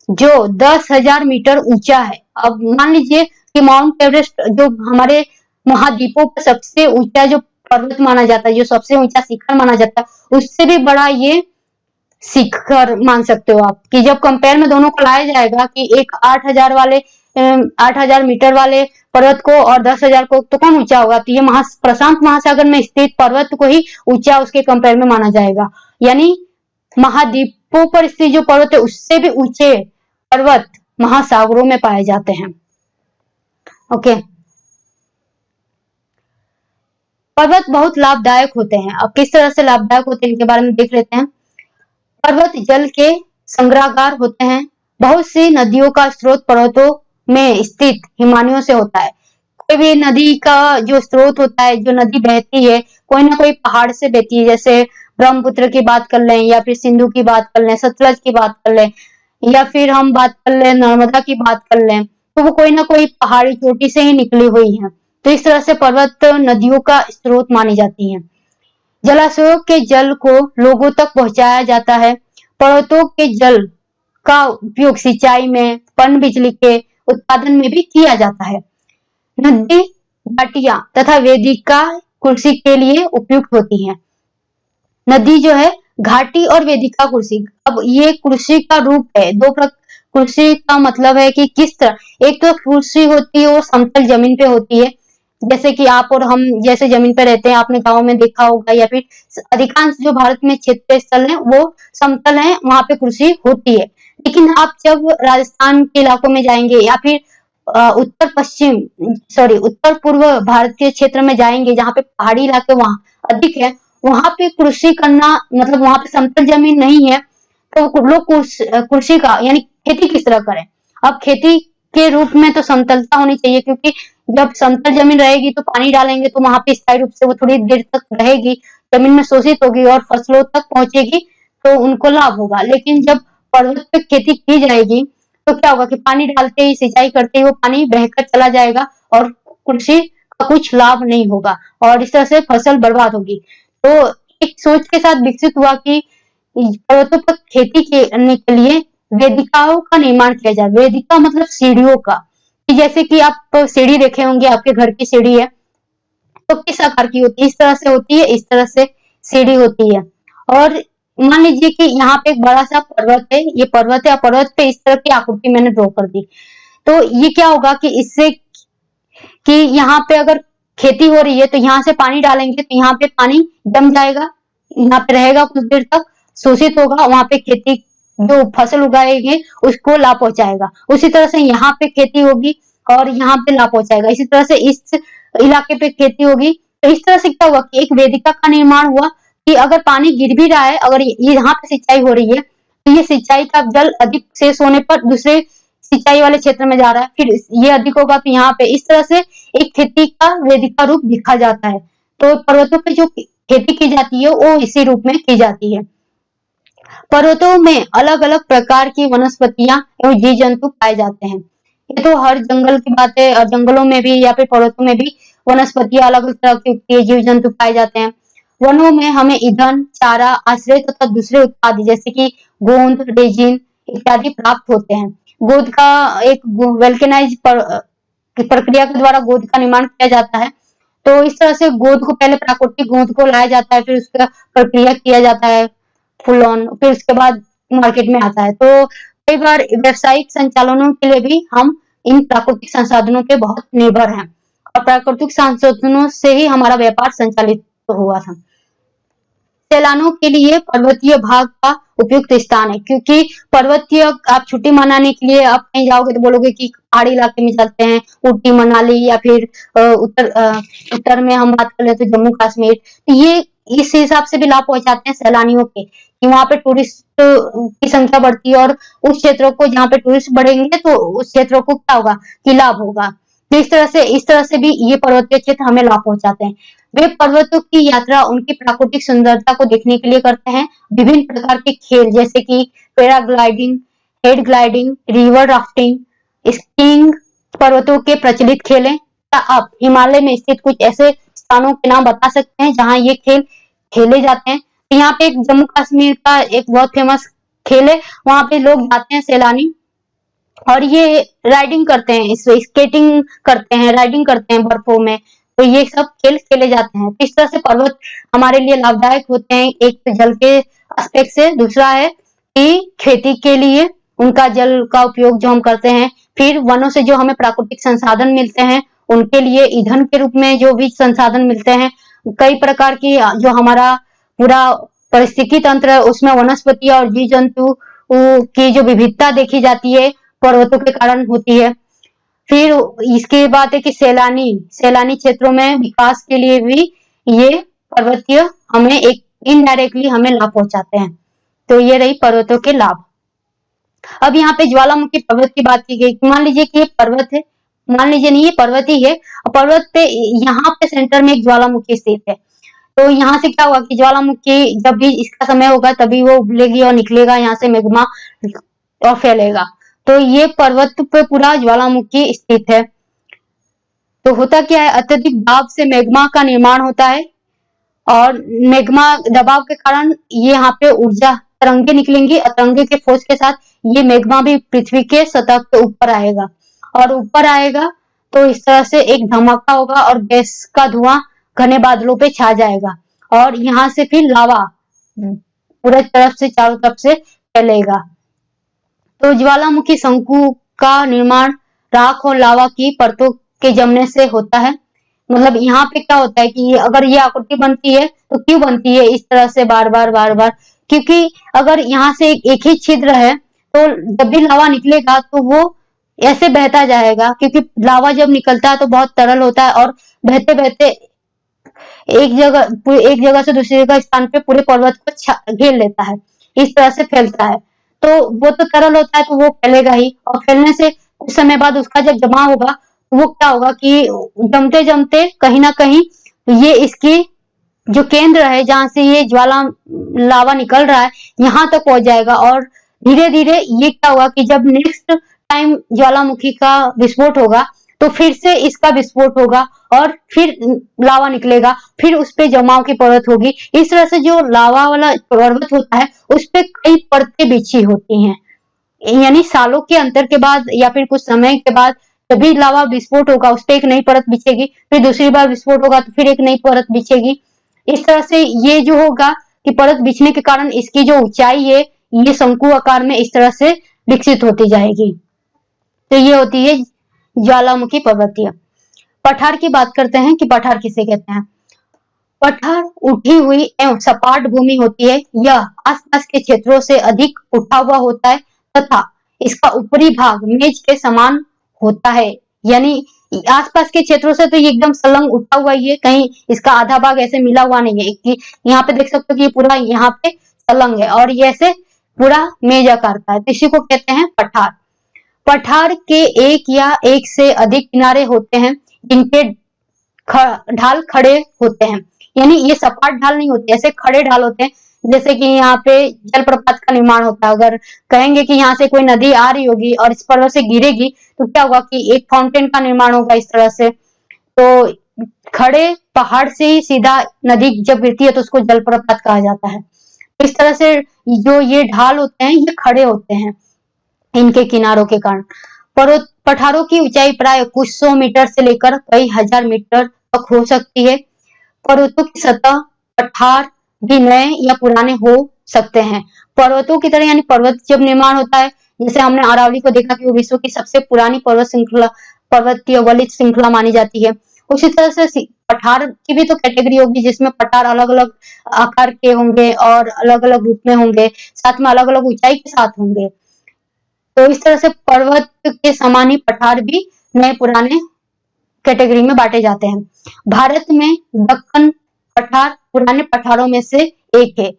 जो 10,000 मीटर ऊंचा है। अब मान लीजिए कि माउंट एवरेस्ट जो हमारे महाद्वीपों पर सबसे ऊंचा जो पर्वत माना जाता है, जो सबसे ऊंचा शिखर माना जाता है, उससे भी बड़ा ये शिखर मान सकते हो आप, कि जब कंपेयर में दोनों को लाया जाएगा कि एक 8,000 वाले 8,000 मीटर वाले पर्वत को और 10,000 को तो कौन ऊंचा होगा? तो ये प्रशांत महासागर में स्थित पर्वत को ही ऊंचा उसके कंपेयर में माना जाएगा। यानी महाद्वीपों पर स्थित जो पर्वत है उससे भी ऊंचे पर्वत महासागरों में पाए जाते हैं। ओके, पर्वत बहुत लाभदायक होते हैं। अब किस तरह से लाभदायक होते हैं इनके बारे में देख लेते हैं। पर्वत जल के संग्रहगार होते हैं। बहुत सी नदियों का स्रोत पर्वतों में स्थित हिमालयों से होता है। कोई भी नदी का जो स्रोत होता है, जो नदी बहती है, कोई ना कोई पहाड़ से बहती है। जैसे ब्रह्मपुत्र की बात कर लें, या फिर सिंधु की बात कर लें, सतलज की बात कर लें, या फिर हम बात कर लें नर्मदा की बात कर लें, तो वो कोई ना कोई पहाड़ी चोटी से ही निकली हुई है। तो इस तरह से पर्वत नदियों का स्रोत मानी जाती है। जलाशयों के जल को लोगों तक पहुंचाया जाता है। पर्वतों के जल का उपयोग सिंचाई में, पनबिजली के उत्पादन में भी किया जाता है। नदी घाटियां तथा वेदिका कृषि के लिए उपयुक्त होती हैं। नदी जो है घाटी और वेदिका कृषि, अब ये कृषि का रूप है। कृषि का मतलब है कि किस तरह, एक तो कृषि होती है वो समतल जमीन पे होती है, जैसे कि आप और हम जैसे जमीन पे रहते हैं, आपने गांव में देखा होगा, या फिर अधिकांश जो भारत में क्षेत्रीय स्थल है वो समतल है, वहां पे कृषि होती है। लेकिन आप जब राजस्थान के इलाकों में जाएंगे, या फिर उत्तर पूर्व भारत के क्षेत्र में जाएंगे जहाँ पे पहाड़ी इलाके वहां अधिक है, वहां पे कृषि करना मतलब वहां पे समतल जमीन नहीं है, तो लोग कृषि का यानी खेती किस तरह करें। अब खेती के रूप में तो समतलता होनी चाहिए, क्योंकि जब समतल जमीन रहेगी तो पानी डालेंगे तो वहां पे स्थायी रूप से वो थोड़ी देर तक रहेगी, जमीन में शोषित होगी और फसलों तक पहुंचेगी, तो उनको लाभ होगा। लेकिन जब पर्वत पे खेती की जाएगी तो क्या होगा कि पानी डालते ही, सिंचाई करते ही वो पानी बहकर चला जाएगा और कृषि का कुछ लाभ नहीं होगा, और इस तरह से फसल बर्बाद होगी। तो एक सोच के साथ विकसित हुआ कि पर्वतों पर खेती करने के लिए वेदिकाओं का निर्माण किया जाए। वेदिका मतलब सीढ़ियों का, कि जैसे कि आप सीढ़ी देखे होंगे, आपके घर की सीढ़ी है तो किस आकार की होती है? इस तरह से होती है, इस तरह से सीढ़ी होती है। और मान लीजिए कि यहाँ पे एक बड़ा सा पर्वत है, ये पर्वत है, पर्वत पे इस तरह की आकृति मैंने ड्रॉ कर दी, तो ये क्या होगा कि इससे कि यहाँ पे अगर खेती हो रही है तो यहाँ से पानी डालेंगे तो यहाँ पे पानी जम जाएगा, यहाँ पे रहेगा कुछ देर तक, शोषित होगा, वहां पे खेती जो फसल उगाएंगे उसको लाभ पहुंचाएगा। उसी तरह से यहाँ पे खेती होगी और यहाँ पे लाभ पहुंचाएगा। इसी तरह से इस इलाके पे खेती होगी, तो इस तरह से क्या हुआ कि एक वेदिका का निर्माण हुआ कि अगर पानी गिर भी रहा है, अगर ये यहाँ पे सिंचाई हो रही है तो ये सिंचाई का जल अधिक शेष होने पर दूसरे सिंचाई वाले क्षेत्र में जा रहा है, फिर ये अधिक होगा तो यहाँ पे, इस तरह से एक खेती का वेदिका रूप दिखा जाता है। तो पर्वतों पे जो खेती की जाती है वो इसी रूप में की जाती है। पर्वतों में अलग अलग प्रकार की वनस्पतियां एवं जीव जंतु पाए जाते हैं। ये तो हर जंगल की बात है, और जंगलों में भी या फिर पर्वतों में भी वनस्पतियां अलग अलग तरह की होती है, जीव जंतु पाए जाते हैं। वनों में हमें ईंधन, चारा, आश्रय तथा दूसरे उत्पाद जैसे कि गोंद, रेजिन इत्यादि प्राप्त होते हैं। गोंद का एक वेल्केनाइज प्रक्रिया के द्वारा गोंद का निर्माण किया जाता है। तो इस तरह से गोंद को पहले प्राकृतिक गोंद को लाया जाता है, फिर उसका प्रक्रिया किया जाता है फुल ऑन, फिर उसके बाद मार्केट में आता है। तो कई बार व्यावसायिक संचालनों के लिए भी हम इन प्राकृतिक संसाधनों पे बहुत निर्भर हैं, और प्राकृतिक संसाधनों से ही हमारा व्यापार संचालित हुआ था। सैलानियों के लिए पर्वतीय भाग का उपयुक्त स्थान है, क्योंकि पर्वतीय आप छुट्टी मनाने के लिए आप कहीं जाओगे तो बोलोगे कि पहाड़ी इलाके में चलते हैं, ऊटी, मनाली, या फिर उत्तर में हम बात कर ले तो जम्मू कश्मीर। तो ये इस हिसाब से भी लाभ पहुंचाते हैं सैलानियों के, कि वहां पे टूरिस्ट की संख्या बढ़ती है, और उस क्षेत्रों को जहाँ पे टूरिस्ट बढ़ेंगे तो उस क्षेत्रों को क्या होगा कि लाभ होगा। तो इस तरह से भी ये पर्वतीय क्षेत्र हमें लाभ पहुंचाते हैं। वे पर्वतों की यात्रा उनकी प्राकृतिक सुंदरता को देखने के लिए करते हैं। विभिन्न प्रकार के खेल जैसे कि paragliding, head gliding, river rafting, skiing पर्वतों के प्रचलित खेल हैं। क्या आप हिमालय में स्थित कुछ ऐसे स्थानों के नाम बता सकते हैं जहां ये खेल खेले जाते हैं? तो यहाँ पे एक जम्मू कश्मीर का एक बहुत फेमस खेल है, वहां पे लोग जाते हैं सैलानी, और ये राइडिंग करते हैं, स्केटिंग करते हैं, राइडिंग करते हैं बर्फों में। तो ये सब खेल खेले जाते हैं। इस तरह से पर्वत हमारे लिए लाभदायक होते हैं, एक तो जल के एस्पेक्ट से, दूसरा है कि खेती के लिए उनका जल का उपयोग जो हम करते हैं, फिर वनों से जो हमें प्राकृतिक संसाधन मिलते हैं, उनके लिए ईंधन के रूप में जो भी संसाधन मिलते हैं, कई प्रकार की जो हमारा पूरा पारिस्थितिकी तंत्र है उसमें वनस्पति और जीव जंतु की जो विविधता देखी जाती है पर्वतों के कारण होती है। फिर इसके बाद है कि सैलानी क्षेत्रों में विकास के लिए भी ये पर्वतीय हमें एक इनडायरेक्टली हमें लाभ पहुंचाते हैं। तो ये रही पर्वतों के लाभ। अब यहाँ पे ज्वालामुखी पर्वत की बात की गई। मान लीजिए कि ये पर्वत है, मान लीजिए नहीं ये पर्वत ही है, पर्वत पे यहाँ पे सेंटर में एक ज्वालामुखी स्थित है। तो यहाँ से क्या हुआ कि ज्वालामुखी जब भी इसका समय होगा तभी वो उबलेगी और निकलेगा यहाँ से मैग्मा और फैलेगा। तो ये पर्वत पे पूरा ज्वालामुखी स्थित है। तो होता क्या है, अत्यधिक दाब से मैग्मा का निर्माण होता है और मैग्मा दबाव के कारण ये यहाँ पे ऊर्जा तरंगे निकलेंगी और तरंगे के फोर्स के साथ ये मैग्मा भी पृथ्वी के सतह के ऊपर आएगा और ऊपर आएगा तो इस तरह से एक धमाका होगा और गैस का धुआं घने बादलों पे छा जाएगा और यहाँ से फिर लावा पूरे तरफ से चारों तरफ से फैलेगा। तो ज्वालामुखी शंकु का निर्माण राख और लावा की परतों के जमने से होता है। मतलब यहाँ पे क्या होता है कि अगर ये आकृति बनती है तो क्यों बनती है इस तरह से बार बार, क्योंकि अगर यहाँ से एक ही छिद्र है तो जब भी लावा निकलेगा तो वो ऐसे बहता जाएगा, क्योंकि लावा जब निकलता है तो बहुत तरल होता है और बहते बहते एक जगह से दूसरी जगह स्थान पे पूरे पर्वत को घेर लेता है, इस तरह से फैलता है। तो वो तो तरल होता है तो वो फैलेगा ही और फैलने से कुछ समय बाद उसका जब जमा होगा वो क्या होगा कि जमते जमते कहीं ना कहीं ये इसकी जो केंद्र है जहां से ये लावा निकल रहा है यहाँ तक पहुंच जाएगा और धीरे धीरे ये क्या होगा कि जब नेक्स्ट टाइम ज्वालामुखी का विस्फोट होगा तो फिर से इसका विस्फोट होगा और फिर लावा निकलेगा, फिर उस पे जमाव की परत होगी। इस तरह से जो लावा वाला पर्वत होता है उस पे कई परतें बिछी होती हैं, यानी सालों के अंतर के बाद या फिर कुछ समय के बाद जब भी लावा विस्फोट होगा उस पर एक नई परत बिछेगी, फिर दूसरी बार विस्फोट होगा तो फिर एक नई परत बिछेगी। इस तरह से ये जो होगा कि परत बिछने के कारण इसकी जो ऊंचाई है ये शंकु आकार में इस तरह से विकसित होती जाएगी। तो ये होती है ज्वालामुखी पर्वतीय। पठार की बात करते हैं कि पठार किसे कहते हैं। पठार उठी हुई एवं सपाट भूमि होती है। यह आसपास के क्षेत्रों से अधिक उठा हुआ होता है तथा इसका ऊपरी भाग मेज के समान होता है, यानी आसपास के क्षेत्रों से तो ये एकदम संलग्न उठा हुआ ही है, कहीं इसका आधा भाग ऐसे मिला हुआ नहीं है कि यहाँ पे देख सकते हो कि ये पूरा यहाँ पे संलग्न है और ये ऐसे पूरा मेज आकार का है, तो इसी को कहते हैं पठार। पठार के एक या एक से अधिक किनारे होते हैं जिनके ढाल खड़े होते हैं, यानी ये सपाट ढाल नहीं होते, ऐसे खड़े ढाल होते हैं। जैसे कि यहाँ पे जलप्रपात का निर्माण होता है, अगर कहेंगे कि यहाँ से कोई नदी आ रही होगी और इस पर्वत से गिरेगी तो क्या होगा कि एक फाउंटेन का निर्माण होगा इस तरह से। तो खड़े पहाड़ से ही सीधा नदी जब गिरती है तो उसको जलप्रपात कहा जाता है। इस तरह से जो ये ढाल होते हैं ये खड़े होते हैं इनके किनारों के कारण। पठारों की ऊंचाई प्राय कुछ 100 मीटर से लेकर कई हजार मीटर तक हो सकती है। पर्वतों की सतह पठार भी नए या पुराने हो सकते हैं। पर्वतों की तरह यानी पर्वत जब निर्माण होता है, जैसे हमने अरावली को देखा कि वो विश्व की सबसे पुरानी पर्वतीय वलित श्रृंखला मानी जाती है, उसी तरह से पठार की भी तो कैटेगरी होगी जिसमें पठार अलग अलग आकार के होंगे और अलग अलग रूप में होंगे, साथ में अलग अलग ऊंचाई के साथ होंगे। तो इस तरह से पर्वत के समान ही पठार भी नए पुराने कैटेगरी में बांटे जाते हैं। भारत में दक्कन पठार पुराने पठारों में से एक है।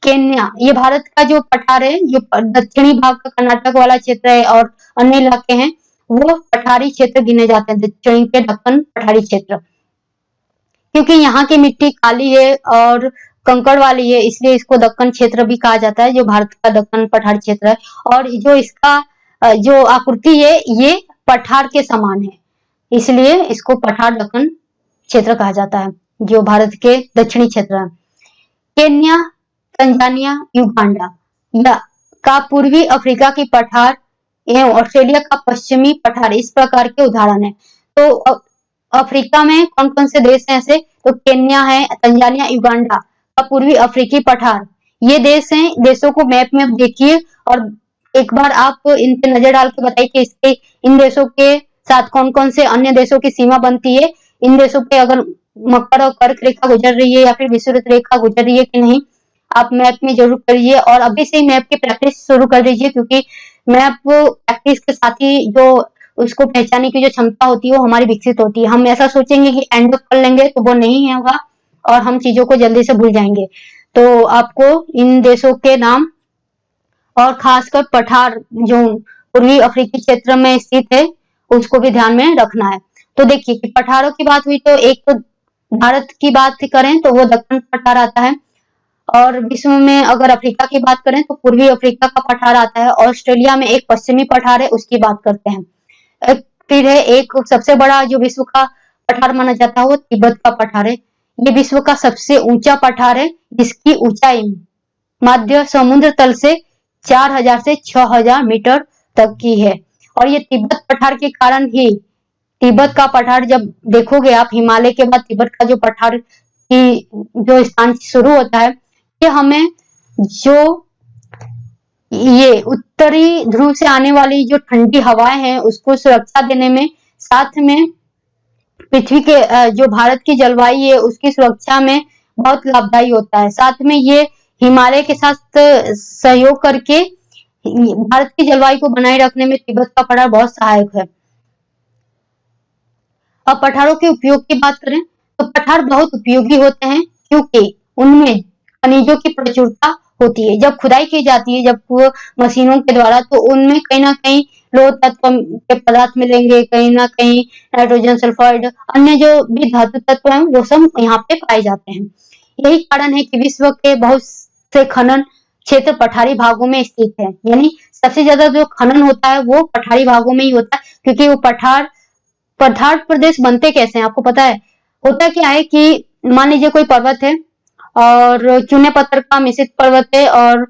केन्या, ये भारत का जो पठार है, जो दक्षिणी भाग का कर्नाटक वाला क्षेत्र है और अन्य इलाके हैं वो पठारी क्षेत्र गिने जाते हैं, दक्षिणी के दक्कन पठारी क्षेत्र। क्योंकि यहाँ की मिट्टी काली है और कंकड़ वाली है इसलिए इसको दक्कन क्षेत्र भी कहा जाता है, जो भारत का दक्कन पठार क्षेत्र है। और जो इसका जो आकृति है ये पठार के समान है, इसलिए इसको पठार दक्कन क्षेत्र कहा जाता है, जो भारत के दक्षिणी क्षेत्र है। केन्या, तंजानिया, युगांडा का पूर्वी अफ्रीका की पठार एवं ऑस्ट्रेलिया का पश्चिमी पठार इस प्रकार के उदाहरण है। तो अफ्रीका में कौन कौन से देश हैं ऐसे, तो केन्या है, तंजानिया, युगांडा का पूर्वी अफ्रीकी पठार, ये देश हैं। देशों को मैप में देखिए और एक बार आप इन पे नजर डाल के बताइए कि इन देशों के साथ कौन कौन से अन्य देशों की सीमा बनती है, इन देशों पे अगर मकर और कर्क रेखा गुजर रही है या फिर विषुवत रेखा गुजर रही है कि नहीं, आप मैप में जरूर करिए और अभी से ही मैप की प्रैक्टिस शुरू कर दीजिए, क्योंकि मैप प्रैक्टिस के साथ ही जो उसको पहचानने की जो क्षमता होती है वो हमारी विकसित होती है। हम ऐसा सोचेंगे कि एंड ऑफ कर लेंगे तो वो नहीं होगा और हम चीजों को जल्दी से भूल जाएंगे। तो आपको इन देशों के नाम और खासकर पठार जो पूर्वी अफ्रीकी क्षेत्र में स्थित है उसको भी ध्यान में रखना है। तो देखिए कि पठारों की बात हुई तो एक तो भारत की बात करें तो वो दक्षिण पठार आता है, और विश्व में अगर अफ्रीका की बात करें तो पूर्वी अफ्रीका का पठार आता है। ऑस्ट्रेलिया में एक पश्चिमी पठार है, उसकी बात करते हैं। फिर है एक सबसे बड़ा जो विश्व का पठार माना जाता है वो तिब्बत का पठार है। ये विश्व का सबसे ऊंचा पठार है, जिसकी ऊंचाई मध्य समुद्र तल से 4000 से 6000 मीटर तक की है। और ये तिब्बत पठार के कारण ही तिब्बत का पठार जब देखोगे आप हिमालय के बाद तिब्बत का जो पठार की जो स्थान शुरू होता है, ये हमें जो ये उत्तरी ध्रुव से आने वाली जो ठंडी हवाएं हैं उसको सुरक्षा देने में, साथ में पृथ्वी के जो भारत की जलवायु है उसकी सुरक्षा में बहुत लाभदायी होता है। साथ में ये हिमालय के साथ सहयोग करके भारत की जलवायु को बनाए रखने में तिब्बत का पठार बहुत सहायक है। अब पठारों के उपयोग की बात करें तो पठार बहुत उपयोगी होते हैं, क्योंकि उनमें खनिजों की प्रचुरता होती है। जब खुदाई की जाती है जब मशीनों के द्वारा, तो उनमें कहीं ना कहीं लोह तत्व के पदार्थ मिलेंगे, कहीं ना कहीं नाइट्रोजन सल्फाइड, अन्य जो भी धातु तत्व हैं वो सब यहाँ पे पाए जाते हैं। यही कारण है कि विश्व के बहुत से खनन क्षेत्र पठारी भागों में स्थित है। यानी सबसे ज्यादा जो खनन होता है वो पठारी भागों में ही होता है, क्योंकि वो पठार प्रदेश बनते कैसे हैं आपको पता है? होता क्या है कि मान लीजिए कोई पर्वत है और चूने पत्थर का मिश्रित पर्वत है और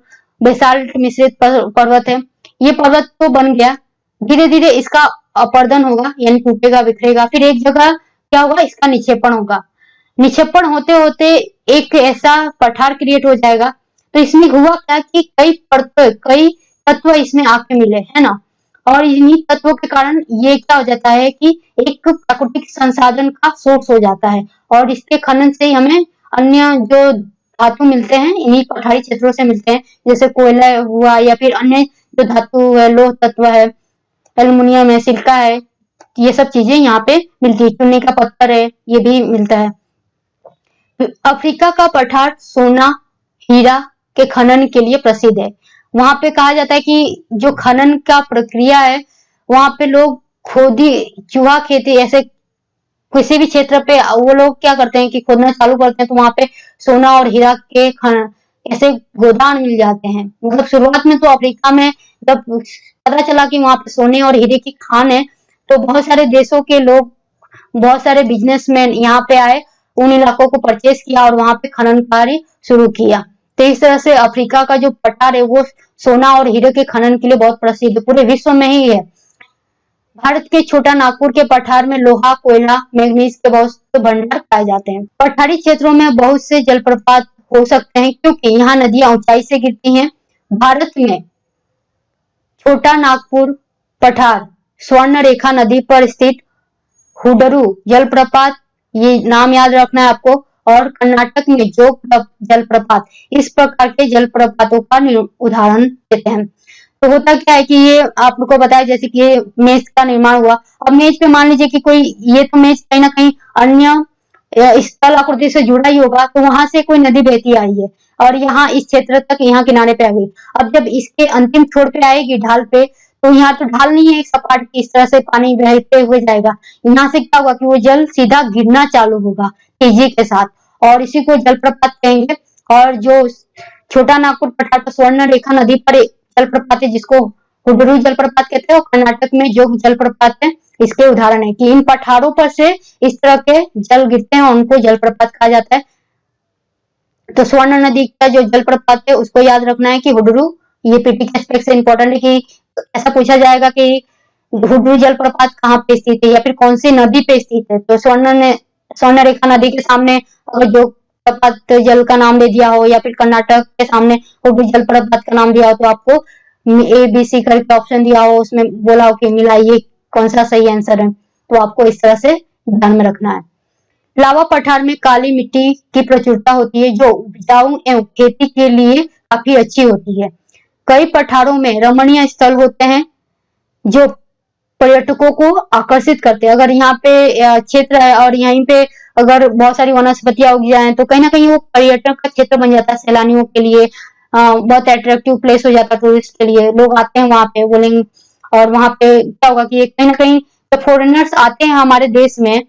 बेसाल्ट मिश्रित पर्वत है। ये पर्वत तो बन गया, धीरे धीरे इसका अपर्दन होगा यानी टूटेगा बिखरेगा, फिर एक जगह क्या होगा, इसका निक्षेपण होगा। निक्षेपण होते होते एक ऐसा पठार क्रिएट हो जाएगा। तो इसमें हुआ क्या कि कई तत्व इसमें आके मिले, है ना, और इन्हीं तत्वों के कारण ये क्या हो जाता है कि एक प्राकृतिक संसाधन का सोर्स हो जाता है, और इसके खनन से ही हमें अन्य जो धातु मिलते हैं इन्हीं पठारी क्षेत्रों से मिलते हैं, जैसे कोयला हुआ या फिर अन्य जो धातु है, लोह तत्व है, एल्युमिनियम है, सिलिका है, ये सब चीजें यहाँ पे मिलती है। चूने का पत्थर है, ये भी मिलता है। अफ्रीका का पठार सोना हीरा के खनन के लिए प्रसिद्ध है। वहां पे कहा जाता है कि जो खनन का प्रक्रिया है वहां पे लोग खोदी चूहा खेती ऐसे किसी भी क्षेत्र पे वो लोग क्या करते हैं कि खोदना चालू करते हैं, तो वहां पे सोना और हीरा के ऐसे गोदान मिल जाते हैं। मतलब शुरुआत में तो अफ्रीका में जब पता चला कि वहां पे सोने और हीरे की खान है, तो बहुत सारे देशों के लोग, बहुत सारे बिजनेसमैन यहाँ पे आए, उन इलाकों को परचेज किया और वहां पे खनन कार्य शुरू किया। तो इस तरह से अफ्रीका का जो पठार है वो सोना और हीरे के खनन के लिए बहुत प्रसिद्ध है, पूरे विश्व में ही है। भारत के छोटा नागपुर के पठार में लोहा, कोयला, मैग्नीज के बहुत से भंडार पाए जाते हैं। पठारी क्षेत्रों में बहुत से जलप्रपात हो सकते हैं, क्योंकि यहाँ नदियां ऊंचाई से गिरती हैं। भारत में छोटा नागपुर पठार स्वर्ण रेखा नदी पर स्थित हुडरू जलप्रपात, ये नाम याद रखना है आपको, और कर्नाटक में जोग जलप्रपात, इस प्रकार के जलप्रपातों का उदाहरण देते हैं। तो होता क्या है कि ये आपको बताया जैसे कि ये मेज का निर्माण हुआ। अब मेज पे मान लीजिए कि कोई, ये तो मेज कहीं ना कहीं अन्य स्थल आकृति से जुड़ा ही होगा, तो वहां से कोई नदी बहती आई है और यहाँ इस क्षेत्र तक, यहाँ किनारे पे आ गई। अब जब इसके अंतिम छोर पे आएगी ढाल पे, तो यहाँ तो ढाल नहीं है एक सपाट की, इस तरह से पानी बहते हुए जाएगा। यहाँ से क्या होगा कि वो जल सीधा गिरना चालू होगा तेजी के साथ, और इसी को जलप्रपात कहेंगे। और जो छोटा नागपुर पठार पर स्वर्ण रेखा नदी पर जलप्रपात है जिसको हुडरू जलप्रपात कहते हैं, और कर्नाटक में जोग जलप्रपात है, इसके उदाहरण है कि इन पठारों पर से इस तरह के जल गिरते हैं और उनको जलप्रपात कहा जाता है। तो स्वर्ण नदी का जो जलप्रपात है उसको याद रखना है कि हुडरू, ये पीटी के एस्पेक्ट से इंपॉर्टेंट है कि ऐसा पूछा जाएगा कि हुडरू जलप्रपात कहाँ पे स्थित है या फिर कौन सी नदी पे स्थित है। तो स्वर्ण रेखा नदी के सामने अगर जो जलप्रपात जल का नाम दे दिया हो, या फिर कर्नाटक के सामने हुडरू जलप्रपात का नाम दिया हो, तो आपको ABC करके ऑप्शन दिया हो, उसमें बोला हो कि मिलाइए कौन सा सही आंसर है, तो आपको इस तरह से ध्यान में रखना है। लावा पठार में काली मिट्टी की प्रचुरता होती है जो उपजाऊ एवं खेती के लिए काफी अच्छी होती है। कई पठारों में रमणीय स्थल होते हैं जो पर्यटकों को आकर्षित करते हैं। अगर यहाँ पे क्षेत्र है और यहीं पे अगर बहुत सारी वनस्पतियां उग जाएं तो कहीं ना कहीं वो पर्यटन का क्षेत्र बन जाता है सैलानियों के लिए, बहुत अट्रैक्टिव प्लेस हो जाता है टूरिस्ट के लिए। लोग आते हैं वहां पे बोलेंगे, और वहां पे क्या होगा कि कहीं ना कहीं जब फॉरेनर्स आते हैं हमारे देश में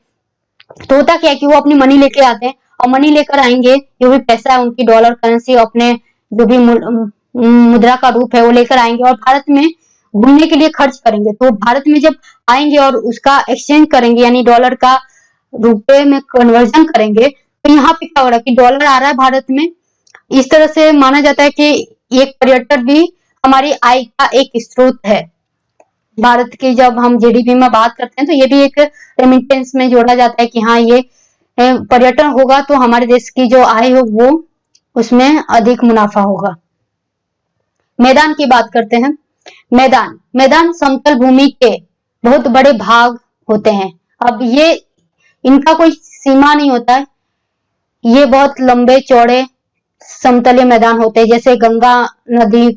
तो होता क्या है कि वो अपनी मनी लेके आते हैं, और मनी लेकर आएंगे, जो भी पैसा है उनकी डॉलर करेंसी अपने जो भी मुद्रा का रूप है वो लेकर आएंगे और भारत में घूमने के लिए खर्च करेंगे। तो भारत में जब आएंगे और उसका एक्सचेंज करेंगे यानी डॉलर का रुपए में कन्वर्जन करेंगे, तो यहाँ पे क्या हो रहा है कि डॉलर आ रहा है भारत में। इस तरह से माना जाता है कि एक पर्यटक भी हमारी आय का एक स्रोत है। भारत की जब हम जीडीपी में बात करते हैं तो ये भी एक रेमिटेंस में जोड़ा जाता है कि हाँ ये पर्यटन होगा तो हमारे देश की जो आय हो वो उसमें अधिक मुनाफा होगा। मैदान की बात करते हैं। मैदान समतल भूमि के बहुत बड़े भाग होते हैं। अब ये इनका कोई सीमा नहीं होता है, ये बहुत लंबे चौड़े समतलीय मैदान होते हैं। जैसे गंगा नदी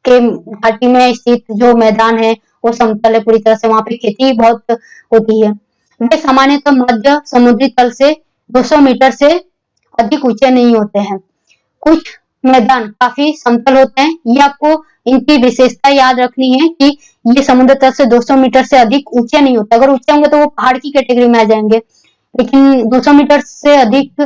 के घाटी में स्थित जो मैदान है वो समतल है पूरी तरह से, वहां पे खेती बहुत होती है। वे सामान्यतः मध्य समुद्री तल से 200 मीटर से अधिक ऊंचे नहीं होते हैं। कुछ मैदान काफी समतल होते हैं। ये आपको इनकी विशेषता याद रखनी है कि ये समुद्र तल से 200 मीटर से अधिक ऊंचे नहीं होते। अगर ऊंचे होंगे तो वो पहाड़ की कैटेगरी में आ जाएंगे, लेकिन 200 मीटर से अधिक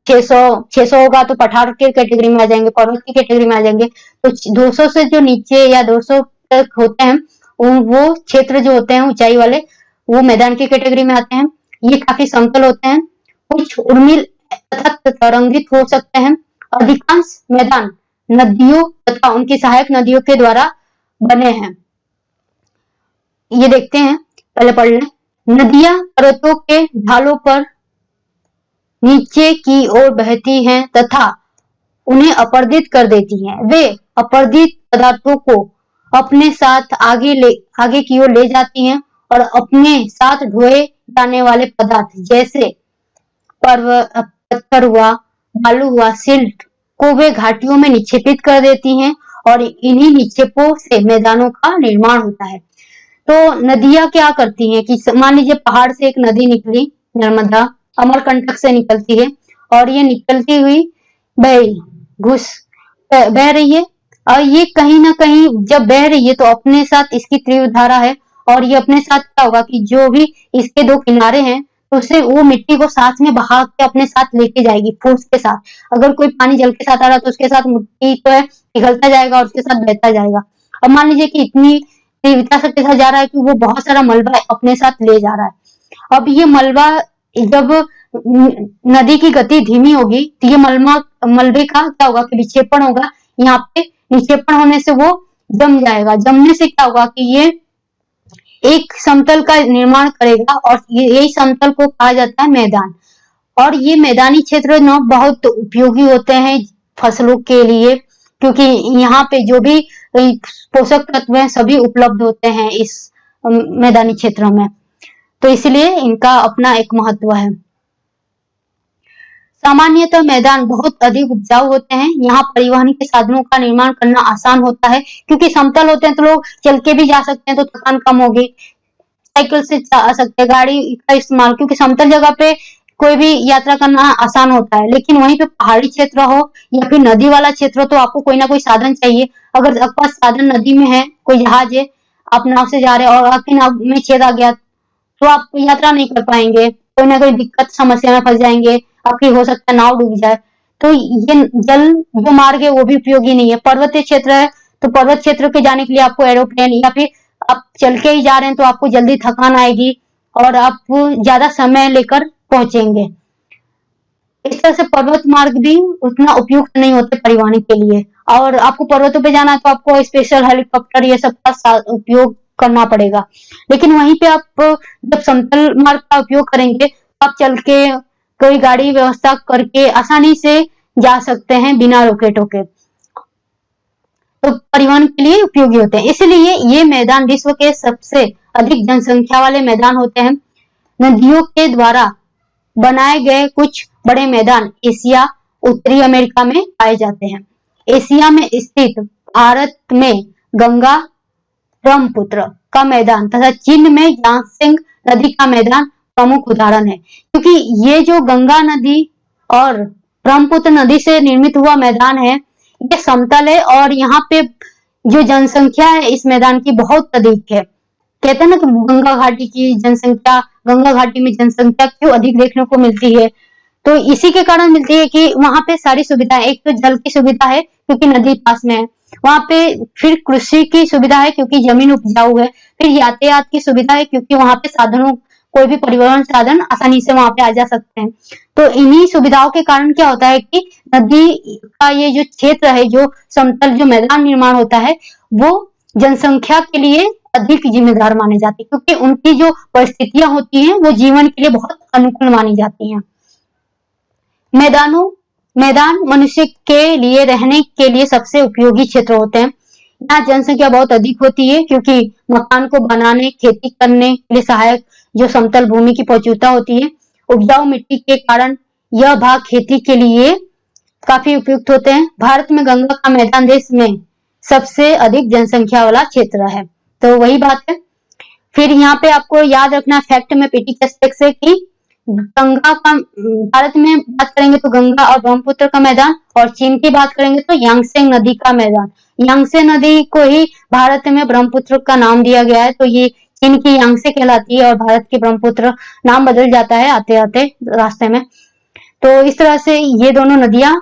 600 होगा तो पठार के कैटेगरी में आ जाएंगे, पर्वत की कैटेगरी में आ जाएंगे। तो 200 से जो नीचे या 200 तक होते हैं वो क्षेत्र जो होते हैं ऊंचाई वाले वो मैदान की कैटेगरी में आते हैं। ये काफी समतल होते हैं, कुछ उर्मिल तथा तरंगित हो सकते हैं। अधिकांश मैदान नदियों तथा उनकी सहायक नदियों के द्वारा बने हैं। ये देखते हैं, पहले पढ़ लें। नदियां पर्वतों के ढालों पर नीचे की ओर बहती हैं तथा उन्हें अपर्दित कर देती हैं। वे अपर्दित पदार्थों को अपने साथ आगे की ओर ले जाती हैं और अपने साथ ढोए जाने वाले पदार्थ जैसे पत्थर हुआ, बालू हुआ, सिल्ट को वे घाटियों में निक्षेपित कर देती हैं और इन्हीं निक्षेपों से मैदानों का निर्माण होता है। तो नदियां क्या करती हैं कि मान लीजिए पहाड़ से एक नदी निकली, नर्मदा अमरकंटक से निकलती है और ये निकलती हुई बह रही है, और ये कहीं ना कहीं जब बह रही है तो अपने साथ इसकी तीव्र धारा है और ये अपने साथ क्या होगा कि जो भी इसके दो किनारे हैं तो उसे वो मिट्टी को साथ में बहा के अपने साथ लेके जाएगी फोर्स के साथ। अगर कोई पानी जल के साथ आ रहा है तो उसके साथ मिट्टी तो है पिघलता जाएगा और उसके साथ बहता जाएगा। अब मान लीजिए कि इतनी तीव्रता से के साथ जा रहा है कि वो बहुत सारा मलबा अपने साथ ले जा रहा है। अब ये मलबा जब नदी की गति धीमी होगी तो ये मलबे का क्या होगा कि विक्षेपण होगा, यहाँ पे निक्षेपण होने से वो जम जाएगा। जमने से क्या होगा कि ये एक समतल का निर्माण करेगा और यही समतल को कहा जाता है मैदान। और ये मैदानी क्षेत्र न बहुत उपयोगी होते हैं फसलों के लिए, क्योंकि यहाँ पे जो भी पोषक तत्व हैं सभी उपलब्ध होते हैं इस मैदानी क्षेत्रों में, तो इसलिए इनका अपना एक महत्व है। सामान्यतः मैदान बहुत अधिक उपजाऊ होते हैं। यहाँ परिवहन के साधनों का निर्माण करना आसान होता है, क्योंकि समतल होते हैं तो लोग चल के भी जा सकते हैं तो थकान कम होगी, साइकिल से जा सकते हैं, गाड़ी का इस्तेमाल, क्योंकि समतल जगह पे कोई भी यात्रा करना आसान होता है। लेकिन वहीं पे पहाड़ी क्षेत्र हो या फिर नदी वाला क्षेत्र हो तो आपको कोई ना कोई साधन चाहिए। अगर आपके पास साधन नदी में है, कोई जहाज है, आप नाव से जा रहे हैं और आपकी नाव में छेद आ गया तो आप यात्रा नहीं कर पाएंगे, कोई ना कोई दिक्कत समस्या में फंस जाएंगे, आपकी हो सकता है नाव डूब जाए। तो ये जल जो मार्ग है वो भी उपयोगी नहीं है। पर्वतीय क्षेत्र है तो पर्वत क्षेत्र के जाने के लिए आपको एरोप्लेन या फिर आप चल के ही जा रहे हैं तो आपको जल्दी थकान आएगी और आप ज्यादा समय लेकर पहुंचेंगे। इस तरह से पर्वत मार्ग भी उतना उपयुक्त नहीं होते परिवहन के लिए, और आपको पर्वतों पे जाना है तो आपको स्पेशल हेलीकॉप्टर ये सब का उपयोग करना पड़ेगा। लेकिन वहीं पे आप जब समतल मार्ग का उपयोग करेंगे तो आप चल के कोई गाड़ी व्यवस्था करके आसानी से जा सकते हैं बिना रोके टोके, तो परिवहन के लिए उपयोगी होते हैं। इसलिए ये मैदान विश्व के सबसे अधिक जनसंख्या वाले मैदान होते हैं। नदियों के द्वारा बनाए गए कुछ बड़े मैदान एशिया, उत्तरी अमेरिका में पाए जाते हैं। एशिया में स्थित भारत में गंगा ब्रह्मपुत्र का मैदान तथा चीन में यांगत्से नदी का मैदान प्रमुख उदाहरण है, क्योंकि ये जो गंगा नदी और ब्रह्मपुत्र नदी से निर्मित हुआ मैदान है, ये समतल है और यहाँ पे जो जनसंख्या है इस मैदान की बहुत अधिक है। कहते हैं ना कि गंगा घाटी की जनसंख्या, गंगा घाटी में जनसंख्या क्यों अधिक देखने को मिलती है, तो इसी के कारण मिलती है कि वहां पे सारी सुविधाएं, एक तो जल की सुविधा है क्योंकि नदी पास में है, वहां पे फिर कृषि की सुविधा है क्योंकि जमीन उपजाऊ है, फिर यातायात की सुविधा है क्योंकि वहां पे साधनों, कोई भी परिवहन साधन आसानी से वहां पे आ जा सकते हैं। तो इन्हीं सुविधाओं के कारण क्या होता है कि नदी का ये जो क्षेत्र है, जो समतल जो मैदान निर्माण होता है, वो जनसंख्या के लिए अधिक जिम्मेदार माने जाते हैं, क्योंकि उनकी जो परिस्थितियां होती हैं वो जीवन के लिए बहुत अनुकूल मानी जाती हैं। मैदान मनुष्य के लिए रहने के लिए सबसे उपयोगी क्षेत्र होते हैं। यहाँ जनसंख्या बहुत अधिक होती है क्योंकि मकान को बनाने, खेती करने के लिए सहायक जो समतल भूमि की प्रचुरता होती है। उपजाऊ मिट्टी के कारण यह भाग खेती के लिए काफी उपयुक्त होते हैं। भारत में गंगा का मैदान देश में सबसे अधिक जनसंख्या वाला क्षेत्र है, तो वही बात है। फिर यहाँ पे आपको याद रखना फैक्ट में पीटी के एस्पेक्ट से कि गंगा का, भारत में बात करेंगे तो गंगा और ब्रह्मपुत्र का मैदान, और चीन की बात करेंगे तो यांगत्से नदी का मैदान। यांगत्से नदी को ही भारत में ब्रह्मपुत्र का नाम दिया गया है, तो ये चीन की यांगत्से कहलाती है और भारत की ब्रह्मपुत्र नाम बदल जाता है आते आते रास्ते में। तो इस तरह से ये दोनों नदियां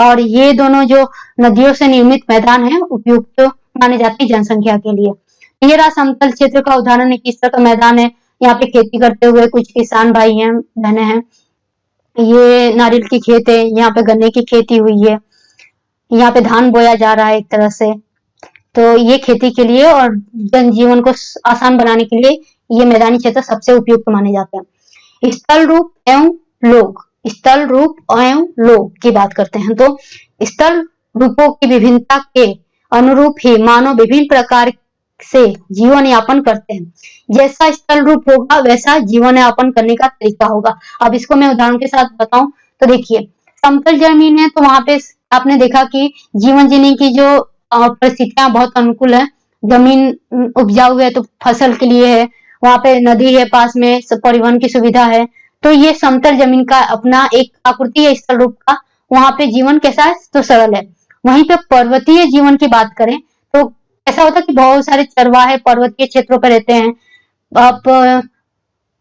और ये दोनों जो नदियों से निर्मित मैदान है उपयुक्त माने जाते हैं जनसंख्या के लिए। ये रहा समतल क्षेत्र का उदाहरण है, किस तरह का मैदान है। यहाँ पे खेती करते हुए कुछ किसान भाई हैं, बहनें हैं। ये नारियल की खेत है, यहाँ पे गन्ने की खेती हुई है, यहाँ पे धान बोया जा रहा है एक तरह से। तो ये खेती के लिए और जनजीवन को आसान बनाने के लिए ये मैदानी क्षेत्र सबसे उपयुक्त माने जाते हैं। स्थल रूप एवं लोक, स्थल रूप एवं लोक की बात करते हैं तो स्थल रूपों की विभिन्नता के अनुरूप ही मानव विभिन्न प्रकार से जीवन यापन करते हैं। जैसा स्थल रूप होगा वैसा जीवन यापन करने का तरीका होगा। अब इसको मैं उदाहरण के साथ बताऊं तो देखिए, समतल जमीन है तो वहां पे आपने देखा कि जीवन जीने की जो परिस्थितियां बहुत अनुकूल है। जमीन उपजाऊ है तो फसल के लिए है, वहां पे नदी है पास में, परिवहन की सुविधा है, तो ये समतल जमीन का अपना एक आकृति है स्थल रूप का। वहां पे जीवन कैसा है तो सरल है। वहीं पे पर्वतीय जीवन की बात करें तो ऐसा होता है कि बहुत सारे चरवाहे पर्वतीय क्षेत्रों पर रहते हैं। आप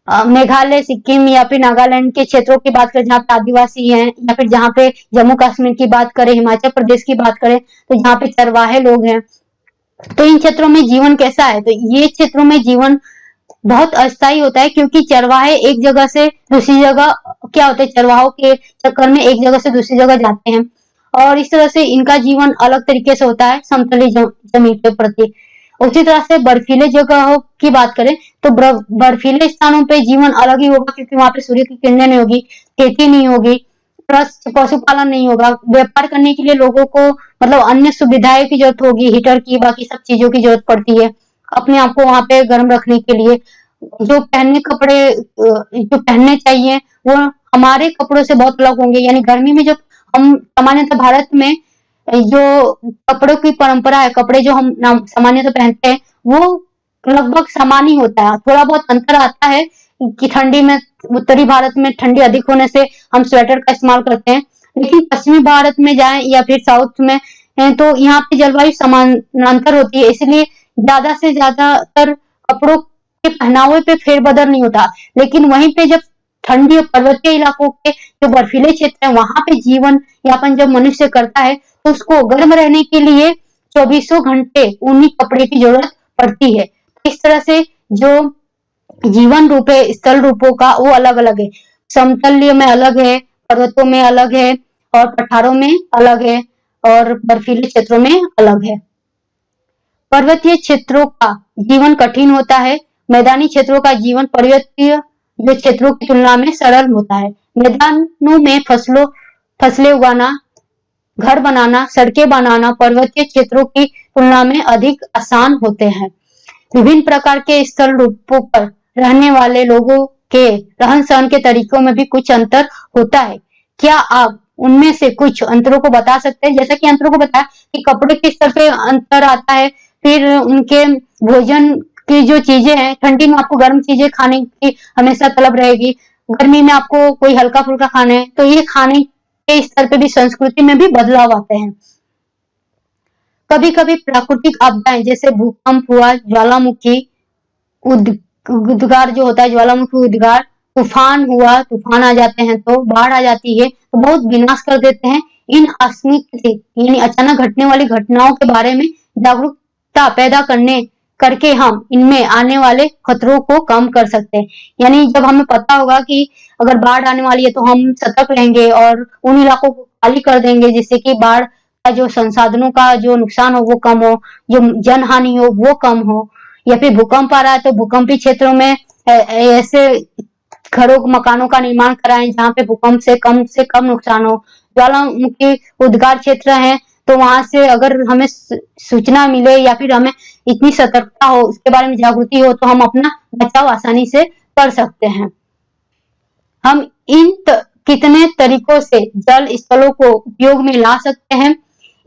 मेघालय, सिक्किम या फिर नागालैंड के क्षेत्रों की बात करें जहाँ पे आदिवासी हैं, या फिर जहाँ पे जम्मू कश्मीर की बात करें, हिमाचल प्रदेश की बात करें तो जहाँ पे चरवाहे लोग हैं, तो इन क्षेत्रों में जीवन कैसा है, तो ये क्षेत्रों में जीवन बहुत अस्थायी होता है, क्योंकि चरवाहे एक जगह से दूसरी जगह, क्या होता है चरवाहों के चक्कर में एक जगह से दूसरी जगह जाते हैं, और इस तरह से इनका जीवन अलग तरीके से होता है समतली जमीन के प्रति। उसी तरह से बर्फीले जगहों की बात करें तो बर्फीले स्थानों पे जीवन अलग ही होगा, क्योंकि वहां पे सूर्य की किरणें नहीं होगी, खेती नहीं होगी, प्लस पशुपालन नहीं होगा। व्यापार करने के लिए लोगों को मतलब अन्य सुविधाएं की जरूरत होगी, हीटर की, बाकी सब चीजों की जरूरत पड़ती है अपने आप को वहां पे गर्म रखने के लिए। जो पहनने चाहिए वो हमारे कपड़ों से बहुत अलग होंगे, यानी गर्मी में जो हम सामान्यतः भारत में जो कपड़ों की परंपरा है, कपड़े जो हम सामान्यतः पहनते हैं वो लगभग समान ही होता है। थोड़ा बहुत अंतर आता है कि ठंडी में, उत्तरी भारत में ठंडी अधिक होने से हम स्वेटर का इस्तेमाल करते हैं, लेकिन पश्चिमी भारत में जाएं या फिर साउथ में तो यहाँ पे जलवायु समानांतर होती है, इसलिए ज्यादा से ज्यादातर कपड़ों के पहनावे पे फेरबदल नहीं होता। लेकिन वहीं पे जब ठंडी और पर्वतीय इलाकों के जो बर्फीले क्षेत्र है वहां पे जीवन यापन जब मनुष्य करता है तो उसको गर्म रहने के लिए 24 घंटे ऊनी कपड़े की जरूरत पड़ती है। इस तरह से जो जीवन रूप है स्थल रूपों का वो अलग अलग है, समतलीय में अलग है, पर्वतों में अलग है, और पठारों में अलग है, और बर्फीले क्षेत्रों में अलग है। पर्वतीय क्षेत्रों का जीवन कठिन होता है, मैदानी क्षेत्रों का जीवन पर्वतीय जो क्षेत्रों की तुलना में सरल होता है। मैदानों में फसलें उगाना, घर बनाना, सड़कें बनाना पर्वतीय क्षेत्रों की तुलना में अधिक आसान होते हैं। विभिन्न प्रकार के स्थल रूपों पर रहने वाले लोगों के रहन सहन के तरीकों में भी कुछ अंतर होता है। क्या आप उनमें से कुछ अंतरों को बता सकते हैं? जैसा कि अंतरों को बताया कि कपड़े किस तरह से अंतर आता है, फिर उनके भोजन की जो चीजें हैं, ठंडी में आपको गर्म चीजें खाने की हमेशा तलब रहेगी, गर्मी में आपको कोई हल्का फुल्का खाना है, तो ये खाने के स्तर पे भी, संस्कृति में भी बदलाव आते हैं। कभी कभी प्राकृतिक आपदाएं जैसे भूकंप हुआ, ज्वालामुखी उद्गार जो होता है, ज्वालामुखी उद्गार, तूफान हुआ, तूफान आ जाते हैं तो बाढ़ आ जाती है, तो बहुत विनाश कर देते हैं। इन आकस्मिक यानी अचानक घटने वाली घटनाओं के बारे में जागरूकता पैदा करके हम इनमें आने वाले खतरों को कम कर सकते हैं। यानी जब हमें पता होगा कि अगर बाढ़ आने वाली है तो हम सतर्क रहेंगे और उन इलाकों को खाली कर देंगे, जिससे कि बाढ़ का जो संसाधनों का जो नुकसान हो वो कम हो, जो जन हानि हो वो कम हो। या फिर भूकंप आ रहा है तो भूकंपी क्षेत्रों में ऐसे घरों मकानों का निर्माण कराएं जहाँ पे भूकंप से कम नुकसान हो। ज्वालामुखी उद्गार क्षेत्र है तो वहां से अगर हमें सूचना मिले या फिर हमें इतनी सतर्कता हो, उसके बारे में जागृति हो, तो हम अपना बचाव आसानी से कर सकते हैं। हम कितने तरीकों से जल स्थलों को उपयोग में ला सकते हैं,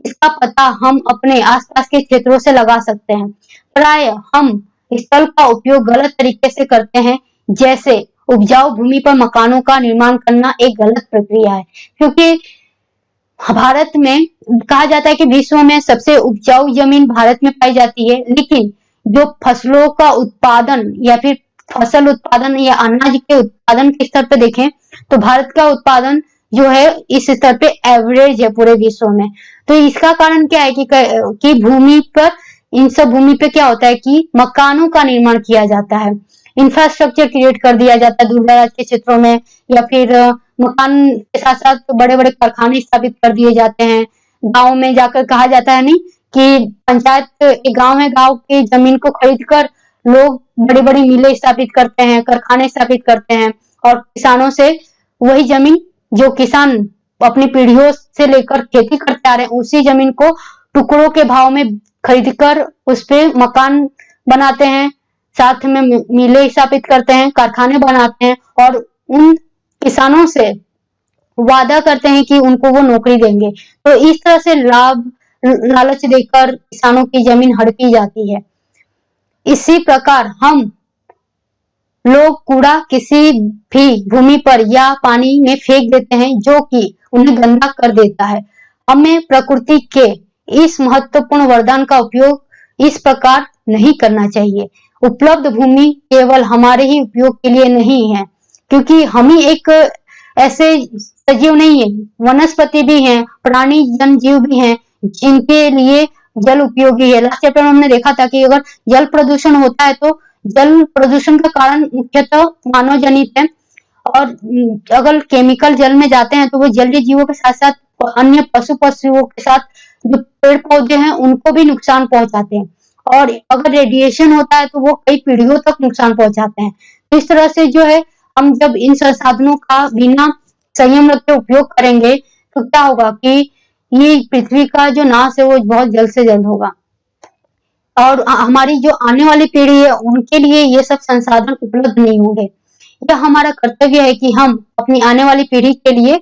इसका पता हम अपने आसपास के क्षेत्रों से लगा सकते हैं। प्राय हम स्थल का उपयोग गलत तरीके से करते हैं, जैसे उपजाऊ भूमि पर मकानों का निर्माण करना एक गलत प्रक्रिया है, क्योंकि भारत में कहा जाता है कि विश्व में सबसे उपजाऊ जमीन भारत में पाई जाती है, लेकिन जो फसलों का उत्पादन या फिर फसल उत्पादन या अनाज के उत्पादन के स्तर पे देखें तो भारत का उत्पादन जो है इस स्तर पे एवरेज है पूरे विश्व में। तो इसका कारण क्या है कि भूमि पर, इन सब भूमि पे क्या होता है कि मकानों का निर्माण किया जाता है, इंफ्रास्ट्रक्चर क्रिएट कर दिया जाता है दूर दराज के क्षेत्रों में, या फिर मकान के साथ साथ बड़े बड़े कारखाने स्थापित कर दिए जाते हैं। गांव में जाकर कहा जाता है नहीं कि पंचायत एक गांव है, गांव की जमीन को खरीद कर लोग बड़ी बड़ी मिलें स्थापित करते हैं, कारखाने स्थापित करते हैं, और किसानों से वही जमीन जो किसान अपनी पीढ़ियों से लेकर खेती करते आ रहे हैं, उसी जमीन को टुकड़ों के भाव में खरीद कर उस पे मकान बनाते हैं, साथ में मिलें स्थापित करते हैं, कारखाने बनाते हैं, और उन किसानों से वादा करते हैं कि उनको वो नौकरी देंगे। तो इस तरह से लालच देकर किसानों की जमीन हड़पी जाती है। इसी प्रकार हम लोग कूड़ा किसी भी भूमि पर या पानी में फेंक देते हैं, जो कि उन्हें गंदा कर देता है। हमें प्रकृति के इस महत्वपूर्ण वरदान का उपयोग इस प्रकार नहीं करना चाहिए। उपलब्ध भूमि केवल हमारे ही उपयोग के लिए नहीं है, क्योंकि हम ही एक ऐसे सजीव नहीं है, वनस्पति भी हैं, प्राणी जन जीव भी हैं जिनके लिए जल उपयोगी है। लास्ट चैप्टर में हमने देखा था कि अगर जल प्रदूषण होता है तो जल प्रदूषण का कारण मुख्यतः मानव जनित है, और अगर केमिकल जल में जाते हैं तो वो जलीय जीवों के साथ साथ अन्य पशु पक्षियों के साथ जो पेड़ पौधे हैं उनको भी नुकसान पहुंचाते हैं, और अगर रेडिएशन होता है तो वो कई पीढ़ियों तक नुकसान पहुंचाते हैं। तो इस तरह से जो है हम जब इन संसाधनों का बिना संयम रखे उपयोग करेंगे तो क्या होगा कि ये पृथ्वी का जो नाश है वो बहुत जल्द से जल्द होगा, और हमारी जो आने वाली पीढ़ी है उनके लिए ये सब संसाधन उपलब्ध नहीं होंगे। यह हमारा कर्तव्य है कि हम अपनी आने वाली पीढ़ी के लिए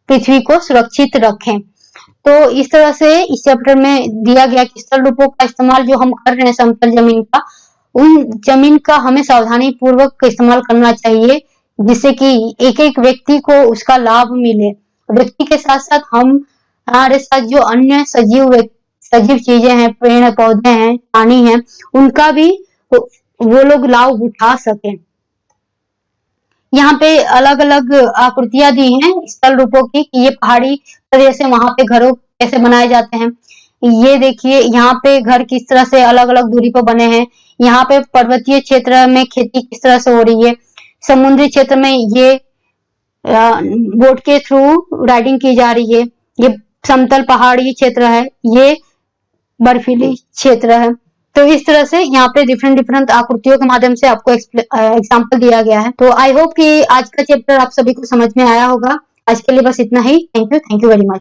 पृथ्वी को सुरक्षित रखें। तो इस तरह से इस चैप्टर में दिया गया कि स्थल रूपों का इस्तेमाल जो हम कर रहे हैं समतल जमीन का, उन जमीन का हमें सावधानी पूर्वक इस्तेमाल करना चाहिए, जिससे कि एक एक व्यक्ति को उसका लाभ मिले। व्यक्ति के साथ साथ हमारे साथ जो अन्य सजीव चीजें हैं, पेड़ पौधे हैं, पानी है, उनका भी वो लोग लाभ उठा सके। यहाँ पे अलग अलग आकृतियां दी हैं स्थल रूपों की कि ये पहाड़ी प्रदेश है, वहां पे घरों कैसे बनाए जाते हैं। ये देखिए यहाँ पे घर किस तरह से अलग अलग दूरी पर बने हैं। यहाँ पे पर्वतीय क्षेत्र में खेती किस तरह से हो रही है। समुद्री क्षेत्र में ये बोट के थ्रू राइडिंग की जा रही है। ये समतल पहाड़ी क्षेत्र है, ये बर्फीली क्षेत्र है। तो इस तरह से यहाँ पे डिफरेंट आकृतियों के माध्यम से आपको एग्जाम्पल दिया गया है। तो आई होप कि आज का चैप्टर आप सभी को समझ में आया होगा। आज के लिए बस इतना ही। Thank you very much.